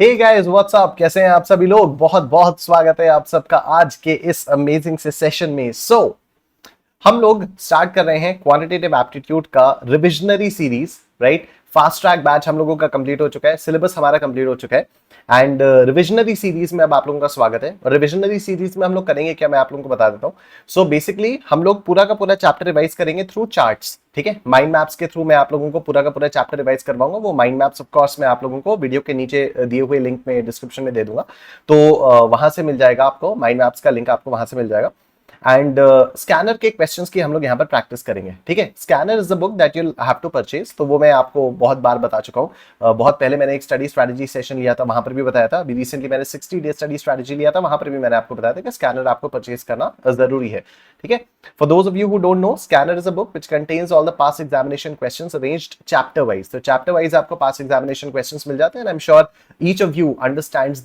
Hey guys what's up, कैसे हैं आप सभी लोग। बहुत बहुत स्वागत है आप सबका आज के इस अमेजिंग से सेशन में। हम लोग स्टार्ट कर रहे हैं क्वांटिटेटिव एप्टीट्यूड का revisionary series, right. Fast track batch हम लोगों का कंप्लीट हो चुका है, सिलेबस हमारा कंप्लीट हो चुका है एंड रिविजनरी सीरीज में अब आप लोगों का स्वागत है। और रिविजनरी सीरीज में हम लोग करेंगे क्या, मैं आप लोगों को बता देता हूँ। सो बेसिकली हम लोग पूरा का पूरा चैप्टर रिवाइज करेंगे थ्रू चार्ट्स, ठीक है। माइंड मैप्स के थ्रू मैं आप लोगों को पूरा का पूरा चैप्टर रिवाइज करवाऊंगा। वो माइंड मैप्स ऑफ कोर्स मैं आप लोगों को वीडियो के नीचे दिए हुए लिंक में डिस्क्रिप्शन में दे दूंगा, तो वहां से मिल जाएगा आपको। माइंड मैप्स का लिंक आपको वहां से मिल जाएगा। एंड स्कैनर के क्वेश्चंस की हम लोग यहाँ पर प्रैक्टिस करेंगे, ठीक है। Scanner is the book that you have to purchase, तो वो मैं आपको बहुत बार बता चुका हूँ। बहुत पहले मैंने एक स्टडी स्ट्रैटेजी सेशन लिया था, वहां पर भी बताया था। अभी रिसेंटली मैंने 60 डे स्टडी स्ट्रैटेजी लिया था, वहां पर भी मैंने आपको बताया था कि स्कैनर आपको परचेज करना जरूरी है, ठीक है। For those of you who don't know, scanner is a book which contains all the pass examination questions arranged chapter wise. तो चैप्टर वाइज आपको पास एग्जामिनेशन क्वेश्चंस मिल जाते हैं। आई am sure each of you understands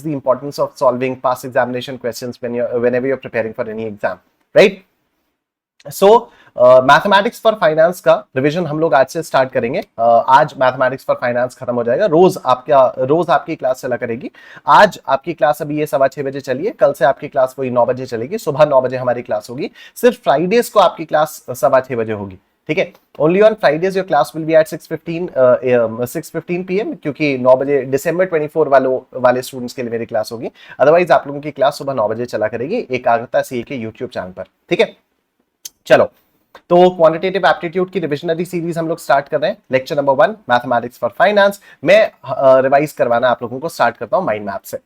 the importance of solving past examination questions whenever you're preparing for any exam, right? So mathematics for finance का revision हम लोग आज से start करेंगे। आज मैथमेटिक्स फॉर फाइनेंस खत्म हो जाएगा। रोज आपकी क्लास चला करेगी। आज आपकी क्लास अभी ये 6:15 बजे चली है, कल से आपकी क्लास वही 9 बजे चलेगी। सुबह 9 बजे हमारी क्लास होगी। सिर्फ फ्राइडेज को आपकी क्लास 6:15 बजे होगी, ठीक है। Only on Fridays your class will be at 6:15 PM, क्योंकि 9 बजे December 24 वाले स्टूडेंट्स के लिए मेरी क्लास होगी। अदरवाइज आप लोगों की क्लास सुबह 9 बजे चला करेगी एकाग्रता से के यूट्यूब चैनल पर, ठीक है। चलो, तो क्वांटिटेटिव एप्टीट्यूड की रिविजनरी सीरीज हम लोग स्टार्ट कर रहे हैं। Lecture number 1 mathematics for finance. मैं रिवाइज करवाना आप लोगों को स्टार्ट करता हूं माइंड मैप से।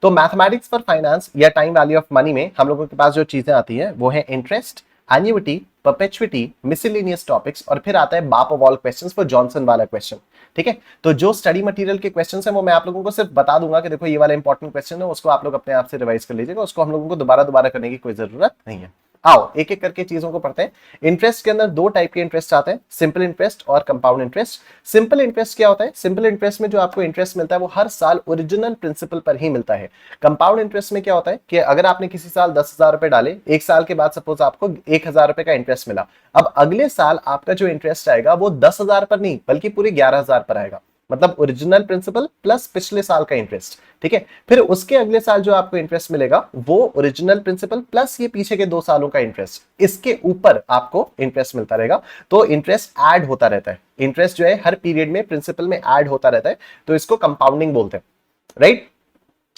तो मैथमेटिक्स फॉर फाइनेंस या टाइम वैल्यू ऑफ मनी में हम लोगों के पास जो चीजें आती हैं वो है interest, annuity, perpetuity, miscellaneous topics, और फिर आता है बाप of all questions for Johnson वाला क्वेश्चन, ठीक है। तो जो स्टडी मटेरियल के क्वेश्चंस हैं वो मैं आप लोगों को सिर्फ बता दूंगा कि देखो ये वाला इंपॉर्टेंट क्वेश्चन है, उसको आप लोग अपने आप से रिवाइज कर लीजिएगा। उसको हम लोगों को दोबारा दोबारा करने की कोई जरूरत नहीं है। आओ एक एक करके चीजों को पढ़ते हैं। इंटरेस्ट के अंदर दो टाइप के इंटरेस्ट आते हैं, सिंपल इंटरेस्ट और कंपाउंड इंटरेस्ट। सिंपल इंटरेस्ट क्या होता है? सिंपल इंटरेस्ट में जो आपको इंटरेस्ट मिलता है वो हर साल ओरिजिनल प्रिंसिपल पर ही मिलता है। कंपाउंड इंटरेस्ट में क्या होता है कि अगर आपने किसी साल 10,000 रुपए डाले, एक साल के बाद सपोज आपको 1,000 रुपए का इंटरेस्ट मिला, अब अगले साल आपका जो इंटरेस्ट आएगा वो 10,000 पर नहीं बल्कि पूरे 11,000 पर आएगा। मतलब ओरिजिनल प्रिंसिपल प्लस पिछले साल का इंटरेस्ट, ठीक है। फिर उसके अगले साल जो आपको इंटरेस्ट मिलेगा वो ओरिजिनल प्रिंसिपल प्लस ये पीछे के 2 सालों का इंटरेस्ट, इसके ऊपर आपको इंटरेस्ट मिलता रहेगा। तो इंटरेस्ट ऐड होता रहता है। इंटरेस्ट जो है हर पीरियड में प्रिंसिपल में ऐड होता रहता है, तो इसको कंपाउंडिंग बोलते हैं, राइट।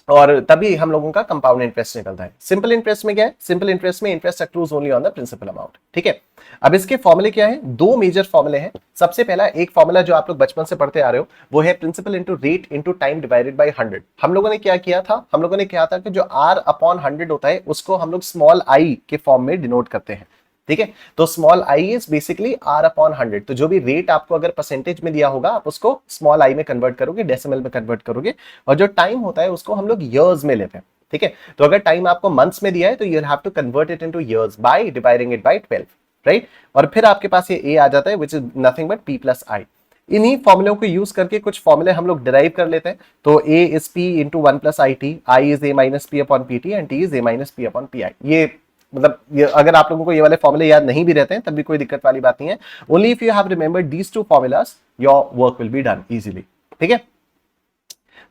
और तभी हम लोगों का कंपाउंड इंटरेस्ट निकलता है। सिंपल इंटरेस्ट में क्या है? सिंपल इंटरेस्ट में interest accrues only on the principal amount, ठीक है। अब इसके फॉर्मूले क्या है? 2 मेजर फॉर्मूले हैं। सबसे पहला एक फॉर्मूला जो आप लोग बचपन से पढ़ते आ रहे हो वो है principal into rate into time divided by 100। हम लोगों ने क्या किया था? हम लोगों ने कहा था कि जो R/100 होता है उसको हम लोग स्मॉल आई के फॉर्म में डिनोट करते हैं, ठीक है। तो small I is basically R/100। तो जो भी रेट आपको अगर परसेंटेज में दिया होगा आप उसको स्मॉल आई में कन्वर्ट करोगे, डेसिमल में कन्वर्ट करोगे, और जो टाइम होता है उसको हम लोग ईयर्स में लेते हैं, ठीक है। तो अगर टाइम आपको मंथ्स में दिया है तो you have to convert it into years by dividing it by 12, right. और फिर आपके पास ये ए आ जाता है which is nothing but P plus I. इन्हीं फॉर्मुलों को यूज करके कुछ फॉर्मुले हम लोग डिराइव कर लेते हैं। तो A is P into 1 plus I T, I is A minus P upon P T, and T is A minus P upon P I. ये मतलब अगर आप लोगों को ये वाले फॉर्मूले याद नहीं भी रहते हैं तब भी कोई दिक्कत वाली बात नहीं है। Only if you have remembered these 2 formulas your work will be done easily, ठीक है।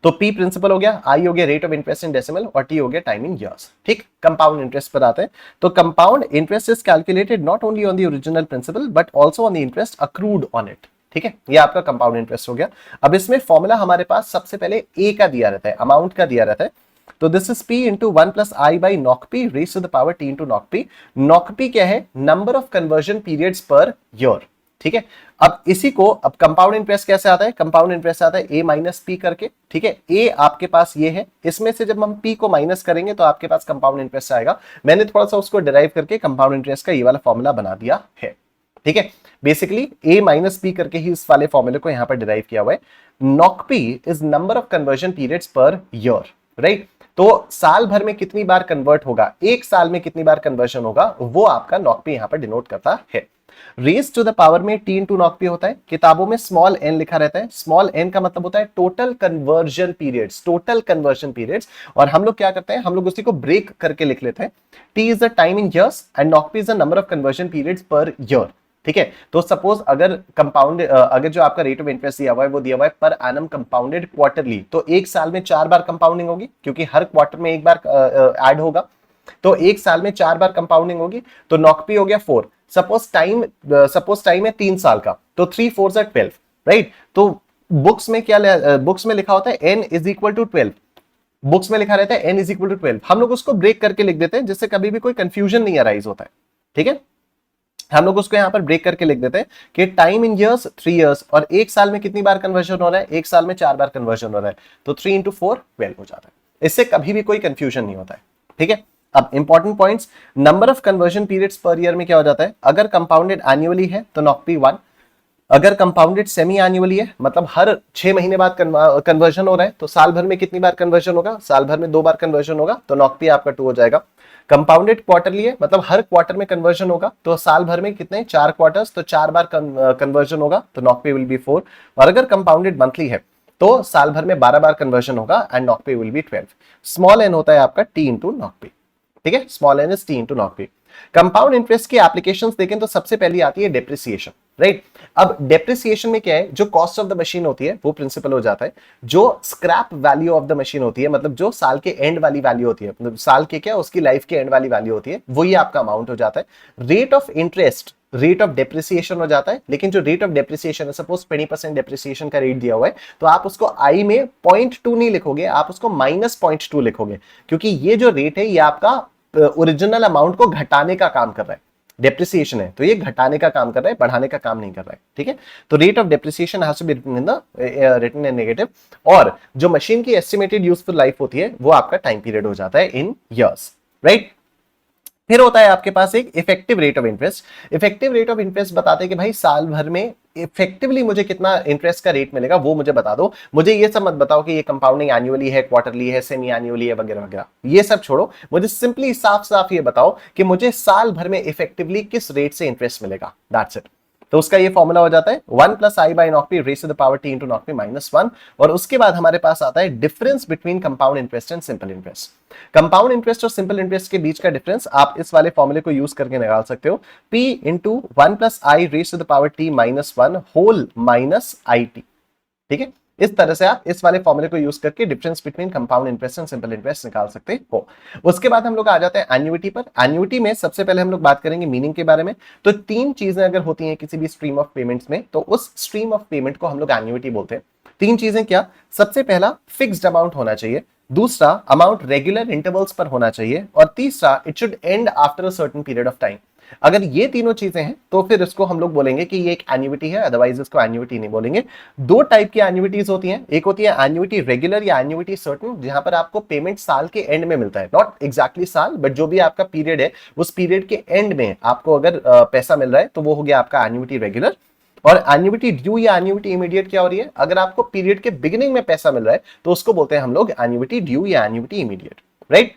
तो P प्रिंसिपल हो गया, I हो गया rate of interest in decimal, और T हो गया टाइम इन ईयर्स, ठीक। कंपाउंड इंटरेस्ट पर आते हैं। तो compound interest is calculated not only on the original principal but also on the interest accrued on it, ठीक है। ये आपका कंपाउंड इंटरेस्ट हो गया। अब इसमें फॉर्मूला हमारे पास सबसे पहले ए का दिया रहता है, अमाउंट का दिया रहता है। तो this is P into 1 plus I by knock P raise to the power T into knock p. नॉक पी क्या है? Number of conversion periods per year, ठीक है। अब इसी को, अब कंपाउंड इंटरेस्ट कैसे आता है? कंपाउंड इंटरेस्ट आता है A माइनस पी करके, ठीक है। A आपके पास ये है, इसमें से जब हम P को माइनस करेंगे तो आपके पास कंपाउंड इंटरेस्ट आएगा। मैंने थोड़ा सा उसको डिराइव करके कंपाउंड इंटरेस्ट का ये वाला फॉर्मूला बना दिया है, ठीक है। बेसिकली A माइनस पी करके ही इस वाले फॉर्मूले को यहां पर डिराइव किया हुआ है। नॉक पी is number of conversion periods per year, right. तो साल भर में कितनी बार कन्वर्ट होगा, एक साल में कितनी बार कन्वर्जन होगा, वो आपका नॉक पी यहां पर डिनोट करता है। रेज टू द पावर में T इंटू नॉक पी होता है। किताबों में स्मॉल n लिखा रहता है। स्मॉल n का मतलब होता है total conversion periods, total conversion periods. और हम लोग क्या करते हैं? हम लोग उसी को ब्रेक करके लिख लेते हैं। T is the time in years and knock पी is the number of conversion periods per year. ठीक है। तो सपोज अगर कंपाउंड अगर जो आपका रेट ऑफ इंटरेस्ट दिया हुआ है वो दिया हुआ है पर एनम कंपाउंडेड क्वार्टरली, तो एक साल में 4 बार कंपाउंडिंग होगी क्योंकि हर क्वार्टर में एक बार ऐड होगा, तो एक साल में 4 बार कंपाउंडिंग होगी, तो नॉकपी हो गया 4। सपोज टाइम है 3 साल का, तो 3 4 12, राइट। तो बुक्स में क्या बुक्स में लिखा होता है n is equal to 12, books में लिखा रहता है n इज इक्वल टू 12, हम लोग उसको ब्रेक करके लिख देते हैं जिससे कभी भी कोई कंफ्यूजन नहीं अराइज होता है, ठीक है। हम लोग उसको यहां पर ब्रेक करके लिख देते हैं कि टाइम इन ईयर्स 3 इयर्स, और एक साल में कितनी बार कन्वर्जन हो रहा है, एक साल में 4 बार कन्वर्जन हो रहा है, तो 3 इंटू 4 12 हो जाता है। इससे कभी भी कोई कंफ्यूजन नहीं होता है, ठीक है। अब important points, number of conversion periods per year में क्या हो जाता है, अगर कंपाउंडेड एनुअली है तो नॉकपी 1, अगर कंपाउंडेड सेमी एनुअली है मतलब हर 6 महीने बाद कन्वर्जन हो रहा है, तो साल भर में कितनी बार कन्वर्जन होगा, साल भर में 2 बार कन्वर्जन होगा, तो नॉकपी आपका 2 हो जाएगा। कंपाउंडेड क्वार्टरली है मतलब हर क्वार्टर में कन्वर्जन होगा, तो साल भर में कितने 4 क्वार्टर्स, तो 4 बार कन्वर्जन होगा, तो नॉकपी विल बी 4। और अगर कंपाउंडेड मंथली है तो साल भर में 12 बार कन्वर्जन होगा and knock p will be 12। Small n होता है आपका टी इंटू नॉकपी, ठीक है, small n is T into knock p. Compound interest की एप्लीकेशंस देखें तो सबसे पहली आती है डेप्रिसिएशन, राइट। अब डेप्रिसिएशन में क्या है, जो कॉस्ट ऑफ द मशीन होती है वो प्रिंसिपल हो जाता है, जो scrap value of the machine होती है मतलब जो साल के एंड वाली वैल्यू होती है, मतलब साल के क्या उसकी लाइफ के एंड वाली वैल्यू होती है, वही आपका अमाउंट हो जाता है। Rate of interest rate of depreciation हो जाता है, लेकिन जो रेट ऑफ डेप्रिसिएशन है, सपोज 20% डेप्रिसिएशन का रेट दिया हुआ है, तो आप उसको आई में 0.2 नहीं लिखोगे, आप उसको -0.2 लिखोगे, क्योंकि ये जो रेट है ये आपका ओरिजिनल अमाउंट को घटाने का काम कर रहा है। डेप्रिसिएशन है तो ये घटाने का काम कर रहा है, बढ़ाने का काम नहीं कर रहा है, ठीक है। तो rate of depreciation has to be written in negative, और जो मशीन की एस्टिमेटेड यूजफुल लाइफ होती है वो आपका टाइम पीरियड हो जाता है इन ईयर्स, राइट। फिर होता है आपके पास एक effective rate of interest. Effective rate of interest बताते हैं कि भाई साल भर में इफेक्टिवली मुझे कितना इंटरेस्ट का रेट मिलेगा वो मुझे बता दो, मुझे ये सब मत बताओ कि ये कंपाउंडिंग एनुअली है, क्वार्टरली है, सेमी एनुअली है वगैरह वगैरह, ये सब छोड़ो, मुझे सिंपली साफ साफ ये बताओ कि मुझे साल भर में इफेक्टिवली किस रेट से इंटरेस्ट मिलेगा, दैट्स इट। तो उसका ये फॉर्मूला हो जाता है 1 plus I by knock p raise to the power T into knock p -1, और उसके बाद हमारे पास आता है difference between compound interest and simple interest. Compound interest और सिंपल इंटरेस्ट के बीच का डिफरेंस आप इस वाले फॉर्मूले को यूज करके निकाल सकते हो, p into 1 plus i raise to the power t -1 whole minus i t, ठीक है। इस तरह से आप इस वाले फॉर्मूले को यूज करके difference between compound interest and simple interest निकाल सकते हो। उसके बाद हम लोग आ जाते हैं एन्युइटी पर। एन्युइटी में सबसे पहले हम लोग बात करेंगे मीनिंग के बारे में। तो 3 चीजें अगर होती हैं किसी भी स्ट्रीम ऑफ पेमेंट्स में, तो उस स्ट्रीम ऑफ पेमेंट को हम लोग एन्युइटी बोलते हैं। 3 चीजें क्या, सबसे पहला फिक्स्ड अमाउंट होना चाहिए, दूसरा अमाउंट रेगुलर इंटरवल्स पर होना चाहिए, और तीसरा it should and after a certain period of time. अगर ये तीनों चीजें हैं तो फिर इसको हम लोग बोलेंगे कि ये एक एन्युइटी है, अदरवाइज इसको एन्युइटी नहीं बोलेंगे। 2 टाइप की एन्युइटीज होती हैं, एक होती है एन्युइटी रेगुलर या एन्युइटी सर्टेन, जहां पर आपको पेमेंट साल के एंड में मिलता है, नॉट एग्जैक्टली साल बट जो भी आपका पीरियड है उस पीरियड के एंड में आपको अगर पैसा मिल रहा है तो वो हो गया आपका एन्युइटी रेगुलर। और एन्युइटी ड्यू या एन्युइटी इमीडिएट क्या हो रही है, अगर आपको पीरियड के बिगिनिंग में पैसा मिल रहा है तो उसको बोलते हैं हम लोग एन्युइटी ड्यू या एन्युइटी इमीडिएट, राइट।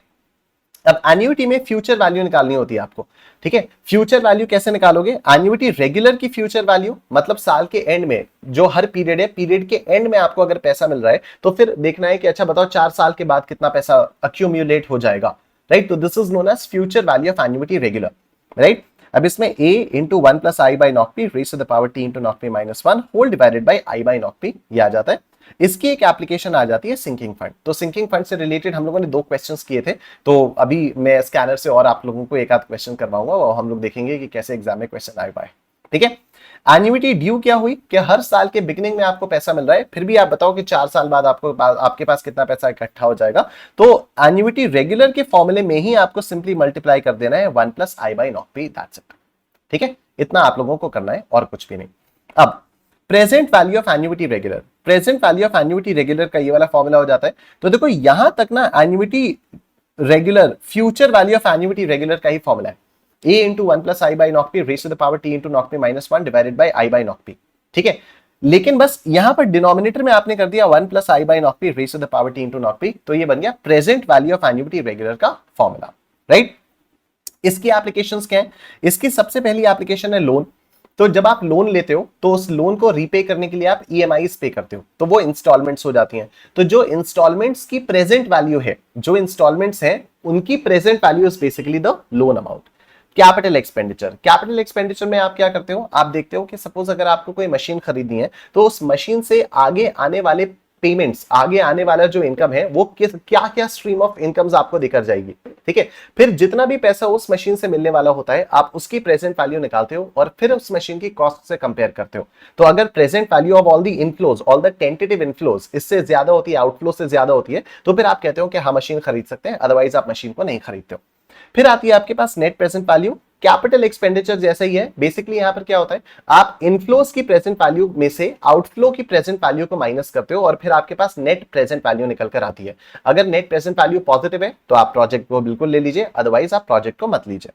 अब एन्युइटी में फ्यूचर वैल्यू निकालनी होती है आपको, ठीक है। फ्यूचर वैल्यू कैसे निकालोगे, एन्युइटी रेगुलर की फ्यूचर वैल्यू मतलब साल के एंड में जो हर पीरियड है, पीरियड के एंड में आपको अगर पैसा मिल रहा है तो फिर देखना है कि अच्छा बताओ 4 साल के बाद कितना पैसा अक्यूमुलेट हो जाएगा, राइट। तो this is known as future value of annuity regular, right. अब इसमें a into 1 plus I by knock P raise to the power t into knock P -1 whole divided by I by knock P, ये आ जाता है। इसकी एक application आ जाती है सिंकिंग फंड। तो सिंकिंग फंड से रिलेटेड हम लोगों ने 2 क्वेश्चंस किए थे, तो अभी मैं स्कैनर से और आप लोगों को एक आध क्वेश्चन करवाऊंगा और हम लोग देखेंगे कि कैसे एग्जाम में क्वेश्चन आ पाए, ठीक है। एन्युइटी ड्यू क्या हुई कि हर साल के बिगिनिंग में आपको पैसा मिल रहा है, फिर भी आप बताओ कि 4 साल बाद आपके पास कितना पैसा इकट्ठा हो जाएगा। तो एन्युइटी रेगुलर के फॉर्मूले में ही आपको सिंपली मल्टीप्लाई कर देना है 1 plus I by knock P, that's it, ठीक है। इतना आप लोगों को करना है और कुछ भी नहीं। अब present value of annuity regular, present value of annuity regular का ये वाला फॉर्मूला हो जाता है। तो देखो यहां तक ना annuity regular future value of annuity regular का ही फॉर्मूला है, a into 1 plus I by knock P raise to the power t into knock P -1 divided by I by knock P, ठीक है। लेकिन बस यहां पर डिनोमिनेटर में आपने कर दिया 1 plus I by knock P raise to the power t into knock P, तो ये बन गया present value of annuity regular का फॉर्मूला, राइट। इसकी एप्लीकेशंस क्या है, इसकी सबसे पहली एप्लीकेशन है लोन। तो जब आप लोन लेते हो तो उस लोन को रीपे करने के लिए आप ईएमआईज पे करते हो, तो वो इंस्टॉलमेंट्स हो जाती हैं। तो जो इंस्टॉलमेंट्स की प्रेजेंट वैल्यू है, जो इंस्टॉलमेंट्स हैं उनकी present value is basically the loan amount. Capital expenditure में आप क्या करते हो, आप देखते हो कि सपोज अगर आपको कोई मशीन खरीदनी है तो उस मशीन से आगे आने वाले पेमेंट्स, आगे आने वाला जो इनकम है वो किस क्या क्या स्ट्रीम ऑफ इनकम्स आपको दिखर जाएगी, ठीक है। फिर जितना भी पैसा उस मशीन से मिलने वाला होता है आप उसकी प्रेजेंट वैल्यू निकालते हो और फिर उस मशीन की कॉस्ट से कंपेयर करते हो। तो अगर present value of all the inflows, all the tentative inflows इससे ज्यादा होती है, आउटफ्लो से ज्यादा होती है, तो फिर आप कहते हो कि हाँ मशीन खरीद सकते हैं, अदरवाइज आप मशीन को नहीं खरीदते हो। फिर आती है आपके पास net present value. Capital expenditure जैसा ही है, बेसिकली यहां पर क्या होता है, आप इनफ्लोज की प्रेजेंट वैल्यू में से आउटफ्लो की प्रेजेंट वैल्यू को माइनस करते हो और फिर आपके पास नेट प्रेजेंट वैल्यू निकल कर आती है। अगर नेट प्रेजेंट वैल्यू पॉजिटिव है तो आप प्रोजेक्ट को बिल्कुल ले लीजिए, अदरवाइज आप प्रोजेक्ट को मत लीजिए।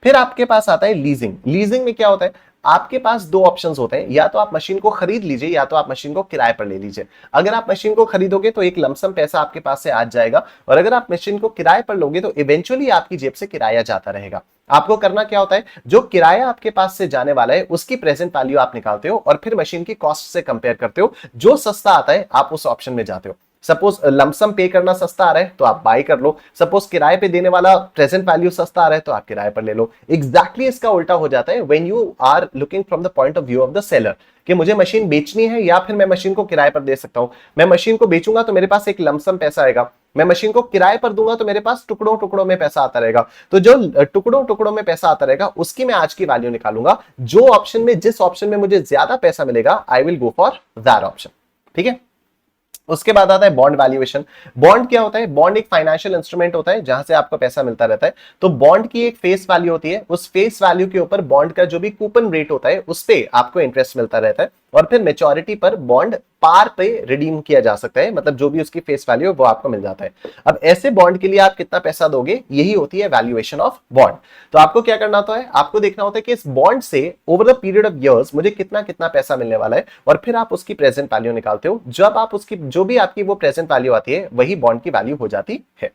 फिर आपके पास आता है लीजिंग। लीजिंग में क्या होता है, आपके पास दो ऑप्शंस होते हैं, या तो आप मशीन को खरीद लीजिए या तो आप मशीन को किराए पर ले लीजिए। अगर आप मशीन को खरीदोगे तो एक लमसम पैसा आपके पास से आ जाएगा, और अगर आप मशीन को किराए पर लोगे तो इवेंचुअली आपकी जेब से किराया जाता रहेगा। आपको करना क्या होता है, जो किराया आपके पास से जाने वाला है उसकी प्रेजेंट वैल्यू आप निकालते हो और फिर मशीन की कॉस्ट से कंपेयर करते हो, जो सस्ता आता है आप उस ऑप्शन में जाते हो। सपोज लमसम पे करना सस्ता आ रहा है तो आप बाय कर लो, सपोज किराए पे देने वाला प्रेजेंट वैल्यू सस्ता आ रहा है तो आप किराए पर ले लो। एग्जैक्टली इसका उल्टा हो जाता है when you are looking from the point of view of the seller, कि मुझे मशीन बेचनी है या फिर मैं मशीन को किराए पर दे सकता हूं। मैं मशीन को बेचूंगा तो मेरे पास एक लमसम पैसा आएगा, मैं मशीन को किराए पर दूंगा तो मेरे पास टुकड़ों टुकड़ों में पैसा आता रहेगा। तो जो टुकड़ों टुकड़ों में पैसा आता रहेगा उसकी मैं आज की वैल्यू निकालूंगा, जो ऑप्शन में जिस ऑप्शन में मुझे ज्यादा पैसा मिलेगा I will go for that option, ठीक है। उसके बाद आता है बॉन्ड वैल्यूएशन। बॉन्ड क्या होता है, बॉन्ड एक फाइनेंशियल इंस्ट्रूमेंट होता है जहां से आपको पैसा मिलता रहता है। तो बॉन्ड की एक फेस वैल्यू होती है, उस फेस वैल्यू के ऊपर बॉन्ड का जो भी कूपन रेट होता है उस पे आपको इंटरेस्ट मिलता रहता है, और फिर मेच्योरिटी पर बॉन्ड पार पे रिडीम किया जा सकता है, मतलब जो भी उसकी फेस वैल्यू है वो आपको मिल जाता है। अब ऐसे बॉन्ड के लिए आप कितना पैसा दोगे, यही होती है वैल्यूएशन ऑफ बॉन्ड। तो आपको क्या करना होता है, आपको देखना होता है कि इस बॉन्ड से over the period of years मुझे कितना कितना पैसा मिलने वाला है, और फिर आप उसकी प्रेजेंट वैल्यू निकालते हो। जब आप उसकी जो भी आपकी वो प्रेजेंट वैल्यू आती है वही बॉन्ड की वैल्यू हो जाती है।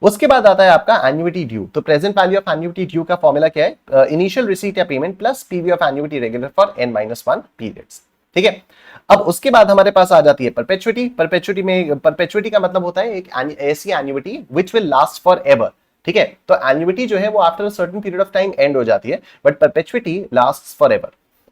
उसके बाद आता है आपका एन्युइटी ड्यू। तो present value of annuity due का फॉर्मूला क्या है, इनिशियल रिसीट या payment plus PV of annuity regular for n-1 periods, ठीक है। अब उसके बाद हमारे पास आ जाती है परपेचुइटी। परपेचुइटी का मतलब होता है एक ऐसी annuity which will last for ever, ठीक है। तो एन्युइटी जो है वो after a certain period of time and हो जाती है, but perpetuity lasts for ever.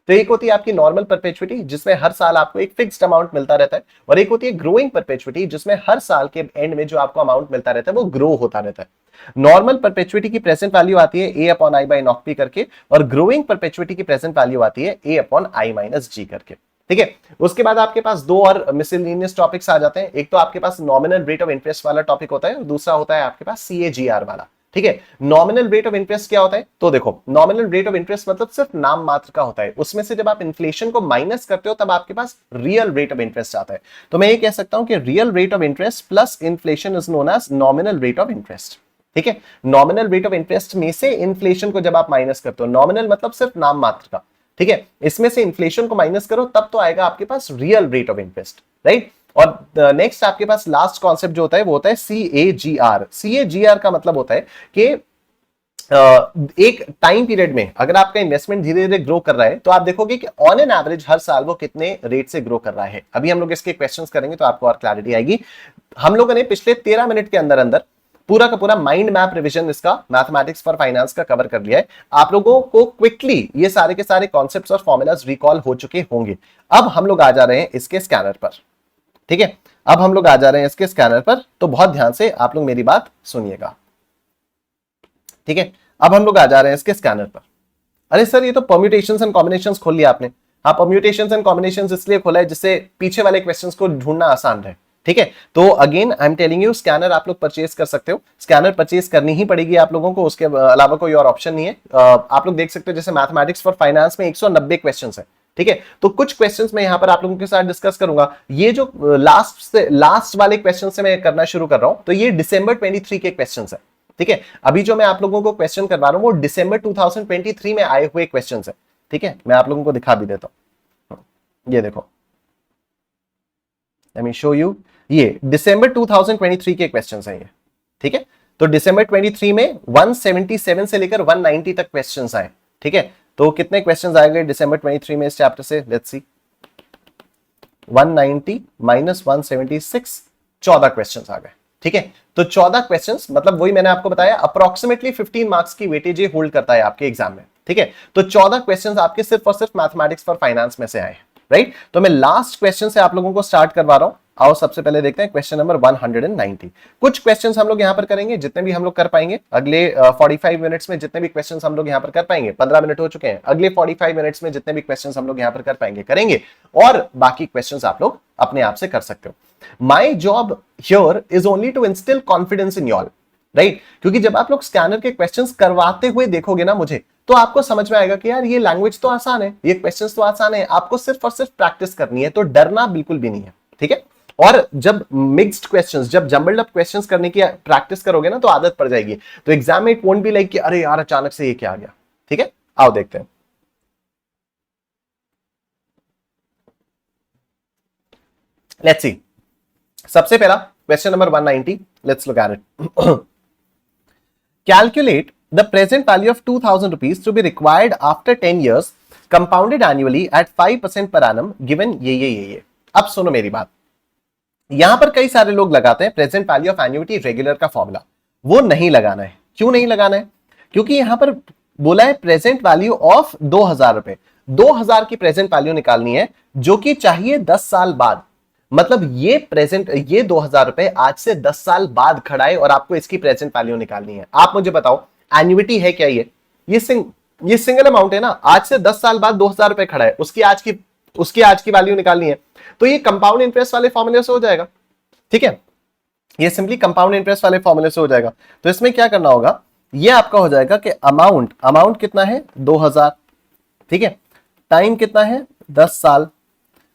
तो एक होती है आपकी नॉर्मल परपेचुइटी जिसमें हर साल आपको एक फिक्स्ड अमाउंट मिलता रहता है, और एक होती है ग्रोइंग परपेचुइटी जिसमें हर साल के एंड में जो आपको अमाउंट मिलता रहता है वो ग्रो होता रहता है। नॉर्मल परपेचुइटी की प्रेजेंट वैल्यू आती है a upon i by not p करके, और ग्रोइंग परपेचुइटी की प्रेजेंट वैल्यू आती है a upon i minus g करके, ठीक है। उसके बाद आपके पास दो और मिसलेनियस टॉपिक्स आ जाते हैं। एक तो आपके पास नॉमिनल रेट ऑफ इंटरेस्ट वाला टॉपिक होता है, और दूसरा होता है आपके पास CAGR वाला, ठीक है। नॉमिनल रेट ऑफ इंटरेस्ट क्या होता है, तो देखो नॉमिनल रेट ऑफ इंटरेस्ट मतलब सिर्फ नाम मात्र का होता है, उसमें से जब आप इन्फ्लेशन को माइनस करते हो तब आपके पास रियल रेट ऑफ इंटरेस्ट आता है। तो मैं ये कह सकता हूं कि real rate of interest plus inflation is known as nominal rate of interest, ठीक है। नॉमिनल रेट ऑफ इंटरेस्ट में से इन्फ्लेशन को जब आप माइनस करते हो, नॉमिनल मतलब सिर्फ नाम मात्र का, ठीक है, इसमें से इन्फ्लेशन को माइनस करो तब तो आएगा आपके पास real rate of interest, right. और नेक्स्ट आपके पास लास्ट कॉन्सेप्ट जो होता है वो होता है CAGR। CAGR का मतलब होता है कि एक टाइम पीरियड में अगर आपका इन्वेस्टमेंट धीरे धीरे ग्रो कर रहा है तो आप देखोगे कि ऑन एन एवरेज हर साल वो कितने रेट से ग्रो कर रहा है। अभी हम लोग इसके क्वेश्चंस करेंगे तो आपको और क्लैरिटी आएगी। हम लोगों ने पिछले 13 मिनट के अंदर अंदर पूरा का पूरा माइंड मैप रिवीजन इसका मैथमेटिक्स फॉर फाइनेंस का कवर कर लिया है। आप लोगों को क्विकली ये सारे के सारे कॉन्सेप्ट्स और फॉर्मूलाज रिकॉल हो चुके होंगे। अब हम लोग आ जा रहे हैं इसके स्कैनर पर, ठीक है। अब हम लोग आ जा रहे हैं इसके स्कैनर पर, तो बहुत ध्यान से आप लोग मेरी बात सुनिएगा, ठीक है। अब हम लोग आ जा रहे हैं इसके स्कैनर पर। अरे सर ये तो परम्यूटेशंस एंड कॉम्बिनेशंस खोल लिया आपने। हाँ, परम्यूटेशंस एंड कॉम्बिनेशंस इसलिए खोला है जिससे पीछे वाले क्वेश्चंस को ढूंढना आसान रहे, ठीक है। तो again I am telling you, scanner आप लोग परचेज कर सकते हो, स्कैनर परचेज करनी ही पड़ेगी आप लोगों को, उसके अलावा कोई और ऑप्शन नहीं है। आप लोग देख सकते हो जैसे मैथमेटिक्स फॉर फाइनेंस में 190 क्वेश्चंस है, ठीक है। तो कुछ क्वेश्चंस मैं यहां पर आप लोगों के साथ डिस्कस करूंगा। ये जो लास्ट वाले क्वेश्चन से मैं करना शुरू कर रहा हूं, तो ये दिसंबर 23 के क्वेश्चंस है, ठीक है। अभी जो मैं आप लोगों को क्वेश्चन करवा रहा हूं वो दिसंबर 2023 में आए हुए क्वेश्चंस है, ठीक है। मैं आप लोगों को दिखा भी देता हूं, ये देखो, लेट मी शो यू, ये दिसंबर 2023 के क्वेश्चंस हैं ये, ठीक है। तो दिसंबर 23 में 177 से लेकर 190 तक क्वेश्चंस आए, ठीक है। तो कितने क्वेश्चंस आ गए दिसंबर 23 में इस चैप्टर से, लेट्स सी, 190 माइनस 176, 14 क्वेश्चंस आ गए, ठीक है, तो 14 क्वेश्चंस, मतलब वही मैंने आपको बताया अप्रोक्सीमेटली 15 मार्क्स की वेटेज ये होल्ड करता है आपके एग्जाम में। ठीक है, तो 14 क्वेश्चंस आपके सिर्फ और सिर्फ मैथमेटिक्स फॉर फाइनेंस में से आए, राइट। तो मैं लास्ट क्वेश्चन से आप लोगों को स्टार्ट करवा रहा हूं। आओ सबसे पहले देखते हैं क्वेश्चन नंबर 190। कुछ क्वेश्चंस हम लोग यहां पर करेंगे, जितने भी हम लोग कर पाएंगे अगले 45 मिनट्स में, जितने भी क्वेश्चंस हम लोग यहां पर कर पाएंगे, 15 मिनट हो चुके हैं, अगले 45 मिनट्स में जितने भी क्वेश्चंस हम लोग यहां पर कर पाएंगे करेंगे, और बाकी क्वेश्चंस आप लोग अपने आप से कर सकते हो। My job here is only to instil confidence in y'all, right, क्योंकि जब आप लोग स्कैनर के क्वेश्चंस करवाते हुए देखोगे ना मुझे, तो आपको समझ में आएगा कि यार ये लैंग्वेज तो आसान है, ये क्वेश्चंस तो आसान है, आपको सिर्फ और सिर्फ प्रैक्टिस करनी है, तो डरना बिल्कुल भी नहीं है। ठीक है, और जब मिक्स्ड क्वेश्चंस, जब जंबल्ड अप क्वेश्चंस करने की प्रैक्टिस करोगे ना, तो आदत पड़ जाएगी, तो एग्जाम में इट वोंट बी लाइक कि अरे यार अचानक से ये क्या आ गया। ठीक है, आओ देखते हैं। लेट्स सी, सबसे पहला question number 190, let's look at it. Calculate the present value of 2000 rupees to be required after 10 years compounded annually at 5% per annum given ये। अब सुनो मेरी बात, यहां पर कई सारे लोग लगाते हैं present value of annuity regular का फॉर्मूला, वो नहीं लगाना है। क्यों नहीं लगाना है? क्योंकि यहां पर बोला है प्रेजेंट वैल्यू ऑफ 2000 रुपए, 2000 की प्रेजेंट वैल्यू निकालनी है, जो कि चाहिए 10 साल बाद। मतलब ये प्रेजेंट, ये 2000 रुपए आज से 10 साल बाद खड़ा है और आपको इसकी प्रेजेंट वैल्यू निकालनी है। आप मुझे बताओ एन्युटी है क्या ये सिंगल अमाउंट है ना, आज से 10 साल बाद 2000 रुपए खड़ा है, उसकी आज की वैल्यू निकालनी है, तो ये कंपाउंड इंटरेस्ट वाले फॉर्मूले से हो जाएगा। ठीक है, ये सिंपली कंपाउंड इंटरेस्ट वाले फॉर्मूले से हो जाएगा। तो इसमें क्या करना होगा, ये आपका हो जाएगा कि अमाउंट कितना है 2000, ठीक है, टाइम कितना है 10 साल,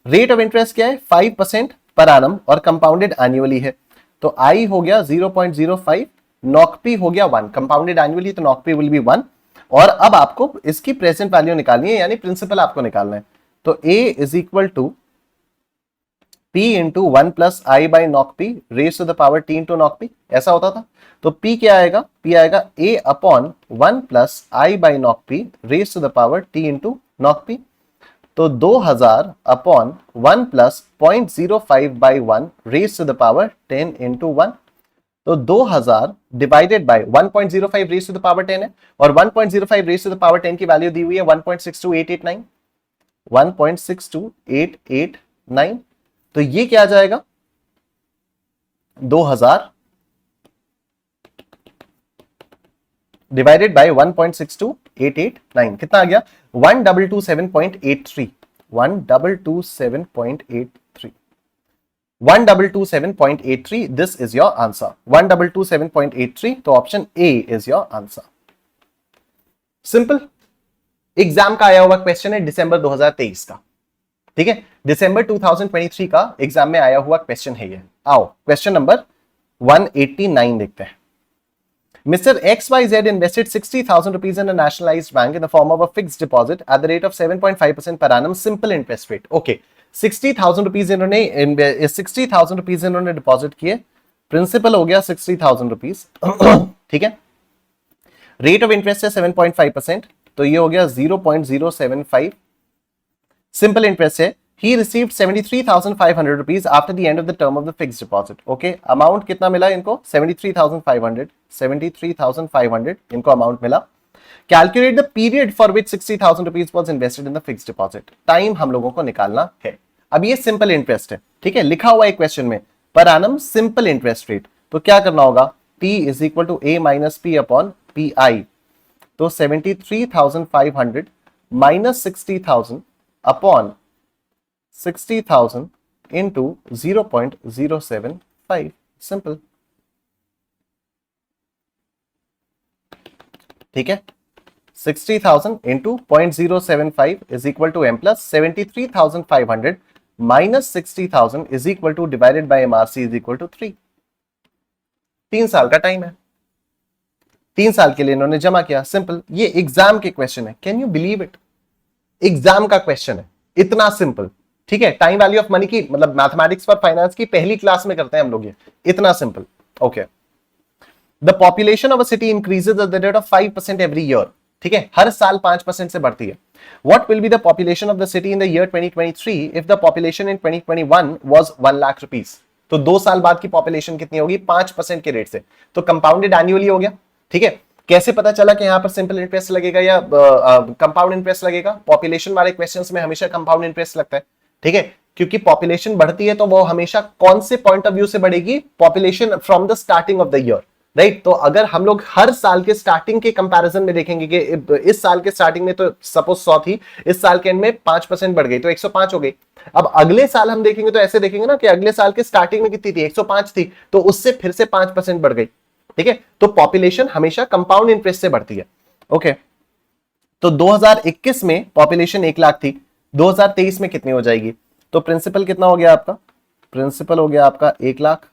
रेट ऑफ इंटरेस्ट क्या है 5% पर एनम और कंपाउंडेड एनुअली है, तो आई हो गया 0.05, नॉकपी हो गया 1, कंपाउंडेड एनुअली तो नॉकपी विल बी 1। और अब आपको इसकी प्रेजेंट वैल्यू निकालनी है, यानी प्रिंसिपल आपको निकालना है। तो a is equal to p into 1 plus I by knock P raise to the power t into knock P, ऐसा होता था। तो p क्या आएगा, p आएगा a upon 1 plus I by knock P raise to the power t into knock P. तो 2000 upon 1 plus 0.05 by 1 raise to the power 10 into 1। तो 2000 divided by 1.05 raise to the power 10 है, और 1.05 raise to the power 10 की value दी हुई है 1.62889, 1.62889। तो ये क्या आ जाएगा, 2000 डिवाइडेड बाय 1.62889 कितना आ गया, 1227.83, 1227.83, 1227.83, दिस इज योर आंसर, 1227.83। तो option A is your answer. Simple, exam का आया हुआ क्वेश्चन है दिसंबर 2023 का, ठीक है, दिसंबर 2023 का एग्जाम में आया हुआ क्वेश्चन है ये। आओ क्वेश्चन नंबर 189 देखते हैं। Mr. XYZ invested 60,000 rupees in a nationalized bank in the form of a fixed deposit at the rate of 7.5% per annum, simple interest rate. Okay, 60,000 rupees इन्होंने डिपॉजिट किए, प्रिंसिपल हो गया 60,000 rupees, ठीक है, rate of interest है 7.5%, तो ये हो गया 0.075, सिंपल इंटरेस्ट है। He received 73,500 rupees after the end of the term of the fixed deposit. Okay, amount कितना मिला इनको 73,500 इनको अमाउंट मिला। Calculate the period for which 60,000 rupees was invested in the fixed deposit. Time हम लोगों को निकालना है। अब ये सिंपल इंटरेस्ट है, ठीक है, लिखा हुआ है क्वेश्चन में per annum simple interest rate. तो क्या करना होगा, T is equal to A minus P upon PI। तो 73,500 माइनस 60,000 अपॉन 60,000 into 0.075, simple, ठीक है, 60,000 into 0.075 is equal to m plus 73,500 minus 60,000 is equal to divided by MRC is equal to 3। 3 साल का time है, 3 साल के लिए इन्होंने जमा किया। सिंपल, ये एग्जाम के क्वेश्चन है, can you believe it, exam का क्वेश्चन है, इतना सिंपल, ठीक है, टाइम वैल्यू ऑफ मनी की मतलब मैथमेटिक्स फॉर फाइनेंस की पहली क्लास में करते हैं हम लोग ये, इतना simple. Okay, the population of a city increases eight the rate of 5% every year, ठीक है, हर साल 5% से बढ़ती है। What will be the population of the city in the year 2023 if the population in 2021 was 1 lakh rupees. तो 2 साल बाद की पॉपुलेशन कितनी होगी? 5% के रेट से। तो कंपाउंडेड एनुअली हो गया। ठीक है, कैसे पता चला कि यहां पर सिंपल इंटरेस्ट लगेगा या कंपाउंड इंटरेस्ट लगेगा? पॉपुलेशन वाले क्वेश्चंस में हमेशा कंपाउंड इंटरेस्ट लगता है। ठीक है, क्योंकि पॉपुलेशन बढ़ती है तो वो हमेशा कौन से पॉइंट ऑफ व्यू से बढ़ेगी? Population from the starting of the year, right. तो अगर हम लोग हर साल के स्टार्टिंग के कंपैरिजन में देखेंगे कि इस साल के स्टार्टिंग में तो सपोज 100 थी, इस साल के एंड में 5% बढ़ गई तो 105 हो गई। अब अगले साल हम देखेंगे तो ऐसे देखेंगे ना कि अगले साल के स्टार्टिंग में कितनी थी? 105 थी, तो उससे फिर से 5% बढ़ गई। ठीक है, तो पॉपुलेशन हमेशा कंपाउंड इंटरेस्ट से बढ़ती है। ओके, तो 2021 में पॉपुलेशन 1 लाख थी, 2023 में कितनी हो जाएगी? तो प्रिंसिपल कितना हो गया आपका? प्रिंसिपल हो गया आपका 1 लाख।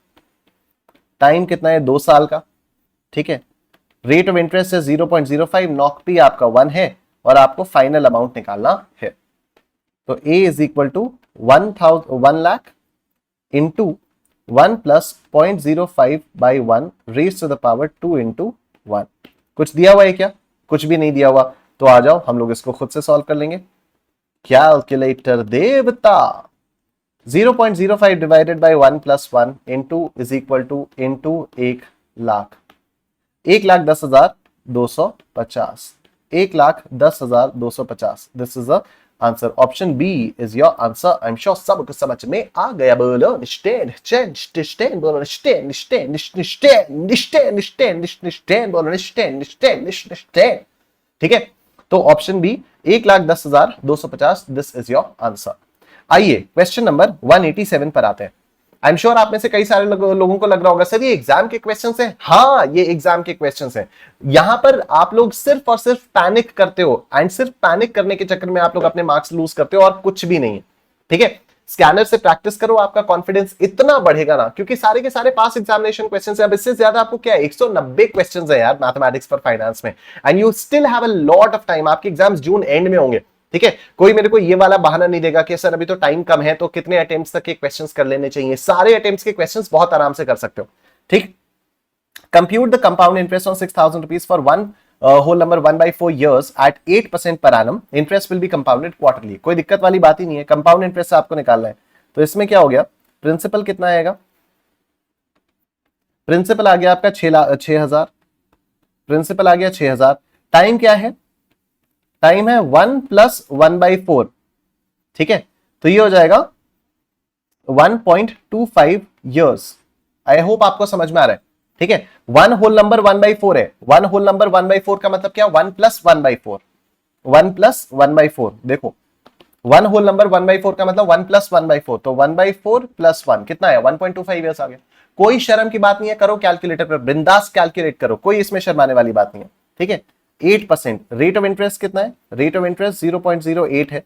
टाइम कितना है? 2 साल का। ठीक है, रेट ऑफ इंटरेस्ट है 0.05, नॉक पी आपका 1 है और आपको फाइनल अमाउंट निकालना है। तो A is equal to 1 lakh into 1 plus 0.05 by 1 raise to the power 2 into 1। कुछ दिया हुआ है क्या? कुछ भी नहीं दिया हुआ, तो आ जाओ हम लोग इसको खुद से सॉल्व कर लेंगे। कैलकुलेटर देवता। 0.05 divided by 1 plus 1 into is equal to into 1 lakh. 1,10,250, 1,10,250। This is the answer. Option B is your answer. I am sure सबको समझ में आ गया। बोलो निश्चय निश्चय निश्चय, बोलो निश्चय निश्चय निश्चय निश्चय निश्चय निश्चय, बोलो निश्चय निश्चय निश्चय। ठीक है, तो option B 1,10,250, this is your answer. आइए क्वेश्चन नंबर 187 पर आते हैं। आई एम श्योर आप में से कई सारे लोगों को लग रहा होगा सर ये एग्जाम के क्वेश्चंस हैं। हाँ, ये एग्जाम के क्वेश्चंस हैं। यहां पर आप लोग सिर्फ और सिर्फ पैनिक करते हो, एंड सिर्फ पैनिक करने के चक्कर में आप लोग अपने मार्क्स लूज करते हो और कुछ भी नहीं है। ठीक है, स्कैनर से प्रैक्टिस करो, आपका कॉन्फिडेंस इतना बढ़ेगा ना, क्योंकि सारे के सारे पास एग्जामिनेशन क्वेश्चंस है। अब इससे ज्यादा आपको क्या है, 190 क्वेश्चंस है यार मैथमेटिक्स फॉर फाइनेंस में, and you still have a lot of time. आपके एग्जाम्स जून एंड में होंगे। ठीक है, कोई मेरे को ये वाला बहाना नहीं देगा कि सर अभी तो टाइम कम है तो कितने अटेम्प्ट्स तक के क्वेश्चंस कर लेने चाहिए। सारे अटेम्प्ट्स के क्वेश्चंस बहुत आराम से कर सकते हो। ठीक, compute the compound interest on 6,000 rupees for one whole number 1/4 years at 8% per annum. Interest will be compounded quarterly. कोई दिक्कत वाली बात ही नहीं है, कंपाउंड इंटरेस्ट आपको निकालना है। तो इसमें क्या हो गया, प्रिंसिपल कितना आएगा? प्रिंसिपल आ गया आपका 6,000। प्रिंसिपल आ गया 6,000। टाइम क्या है? टाइम है 1 + 1/4। ठीक है, तो ये हो जाएगा 1.25 years। आई होप आपको समझ में आ रहा है। ठीक है, 1 होल नंबर 1/4 है। 1 होल नंबर 1/4 का मतलब क्या? 1 + 1/4। 1 + 1/4 देखो, 1 होल नंबर 1/4 का मतलब 1 + 1/4, तो 1/4 + 1 कितना है? 1.25 years आ गया। कोई शर्म की बात नहीं है, करो कैलकुलेटर पर, बिंदास कैलकुलेट करो, कोई इसमें शर्माने वाली बात नहीं है। ठीक है, 8%। रेट ऑफ इंटरेस्ट कितना है? रेट ऑफ इंटरेस्ट 0.08 है।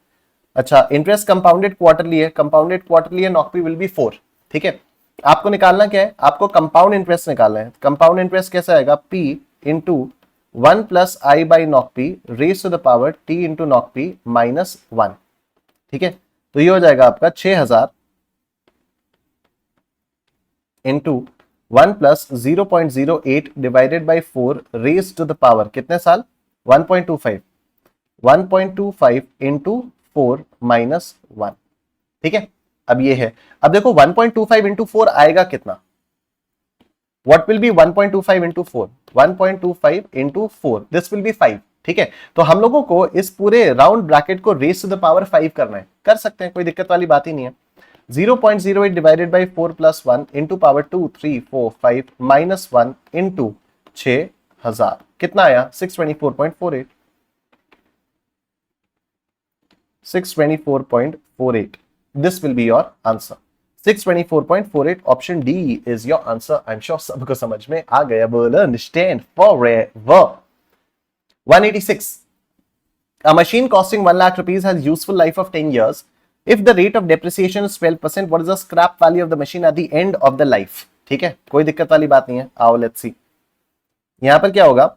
अच्छा, इंटरेस्ट कंपाउंडेड क्वार्टरली है, कंपाउंडेड क्वार्टरली है, नॉक पी विल बी 4। ठीक है, आपको निकालना क्या है? आपको कंपाउंड इंटरेस्ट निकालना है। कंपाउंड इंटरेस्ट कैसा आएगा? P into 1 + I by knock P raise to the power T into knock P -1। ठीक है, तो ये हो जाएगा आपका 6,000 into 1 + 0.08 divided by 4 raise to the power कितने साल? 1.25। 1.25 इंटू 4 -1। ठीक है, अब ये है। अब देखो 1.25 इंटू 4 आएगा कितना? What will be 1.25 into 4? 1.25 into 4, this will B 5। ठीक है, तो हम लोगों को इस पूरे राउंड ब्रैकेट को रेज टू द पावर 5 करना है। कर सकते हैं, कोई दिक्कत वाली बात ही नहीं है। 0.08 divided by 4 + 1 into power 2 3 4 5 -1 into 6,000 कितना आया? 624.48। 624.48, this will be your answer। 624.48, option D is your answer। I'm sure सबको समझ में आ गया। बोलो understand forever। 186, a machine costing 1 lakh rupees has useful life of 10 years. If the rate of depreciation is 12%, what is the scrap value of the machine at the end of the life? ठीक है, कोई दिक्कत वाली बात नहीं है। आओ let's see, यहां पर क्या होगा,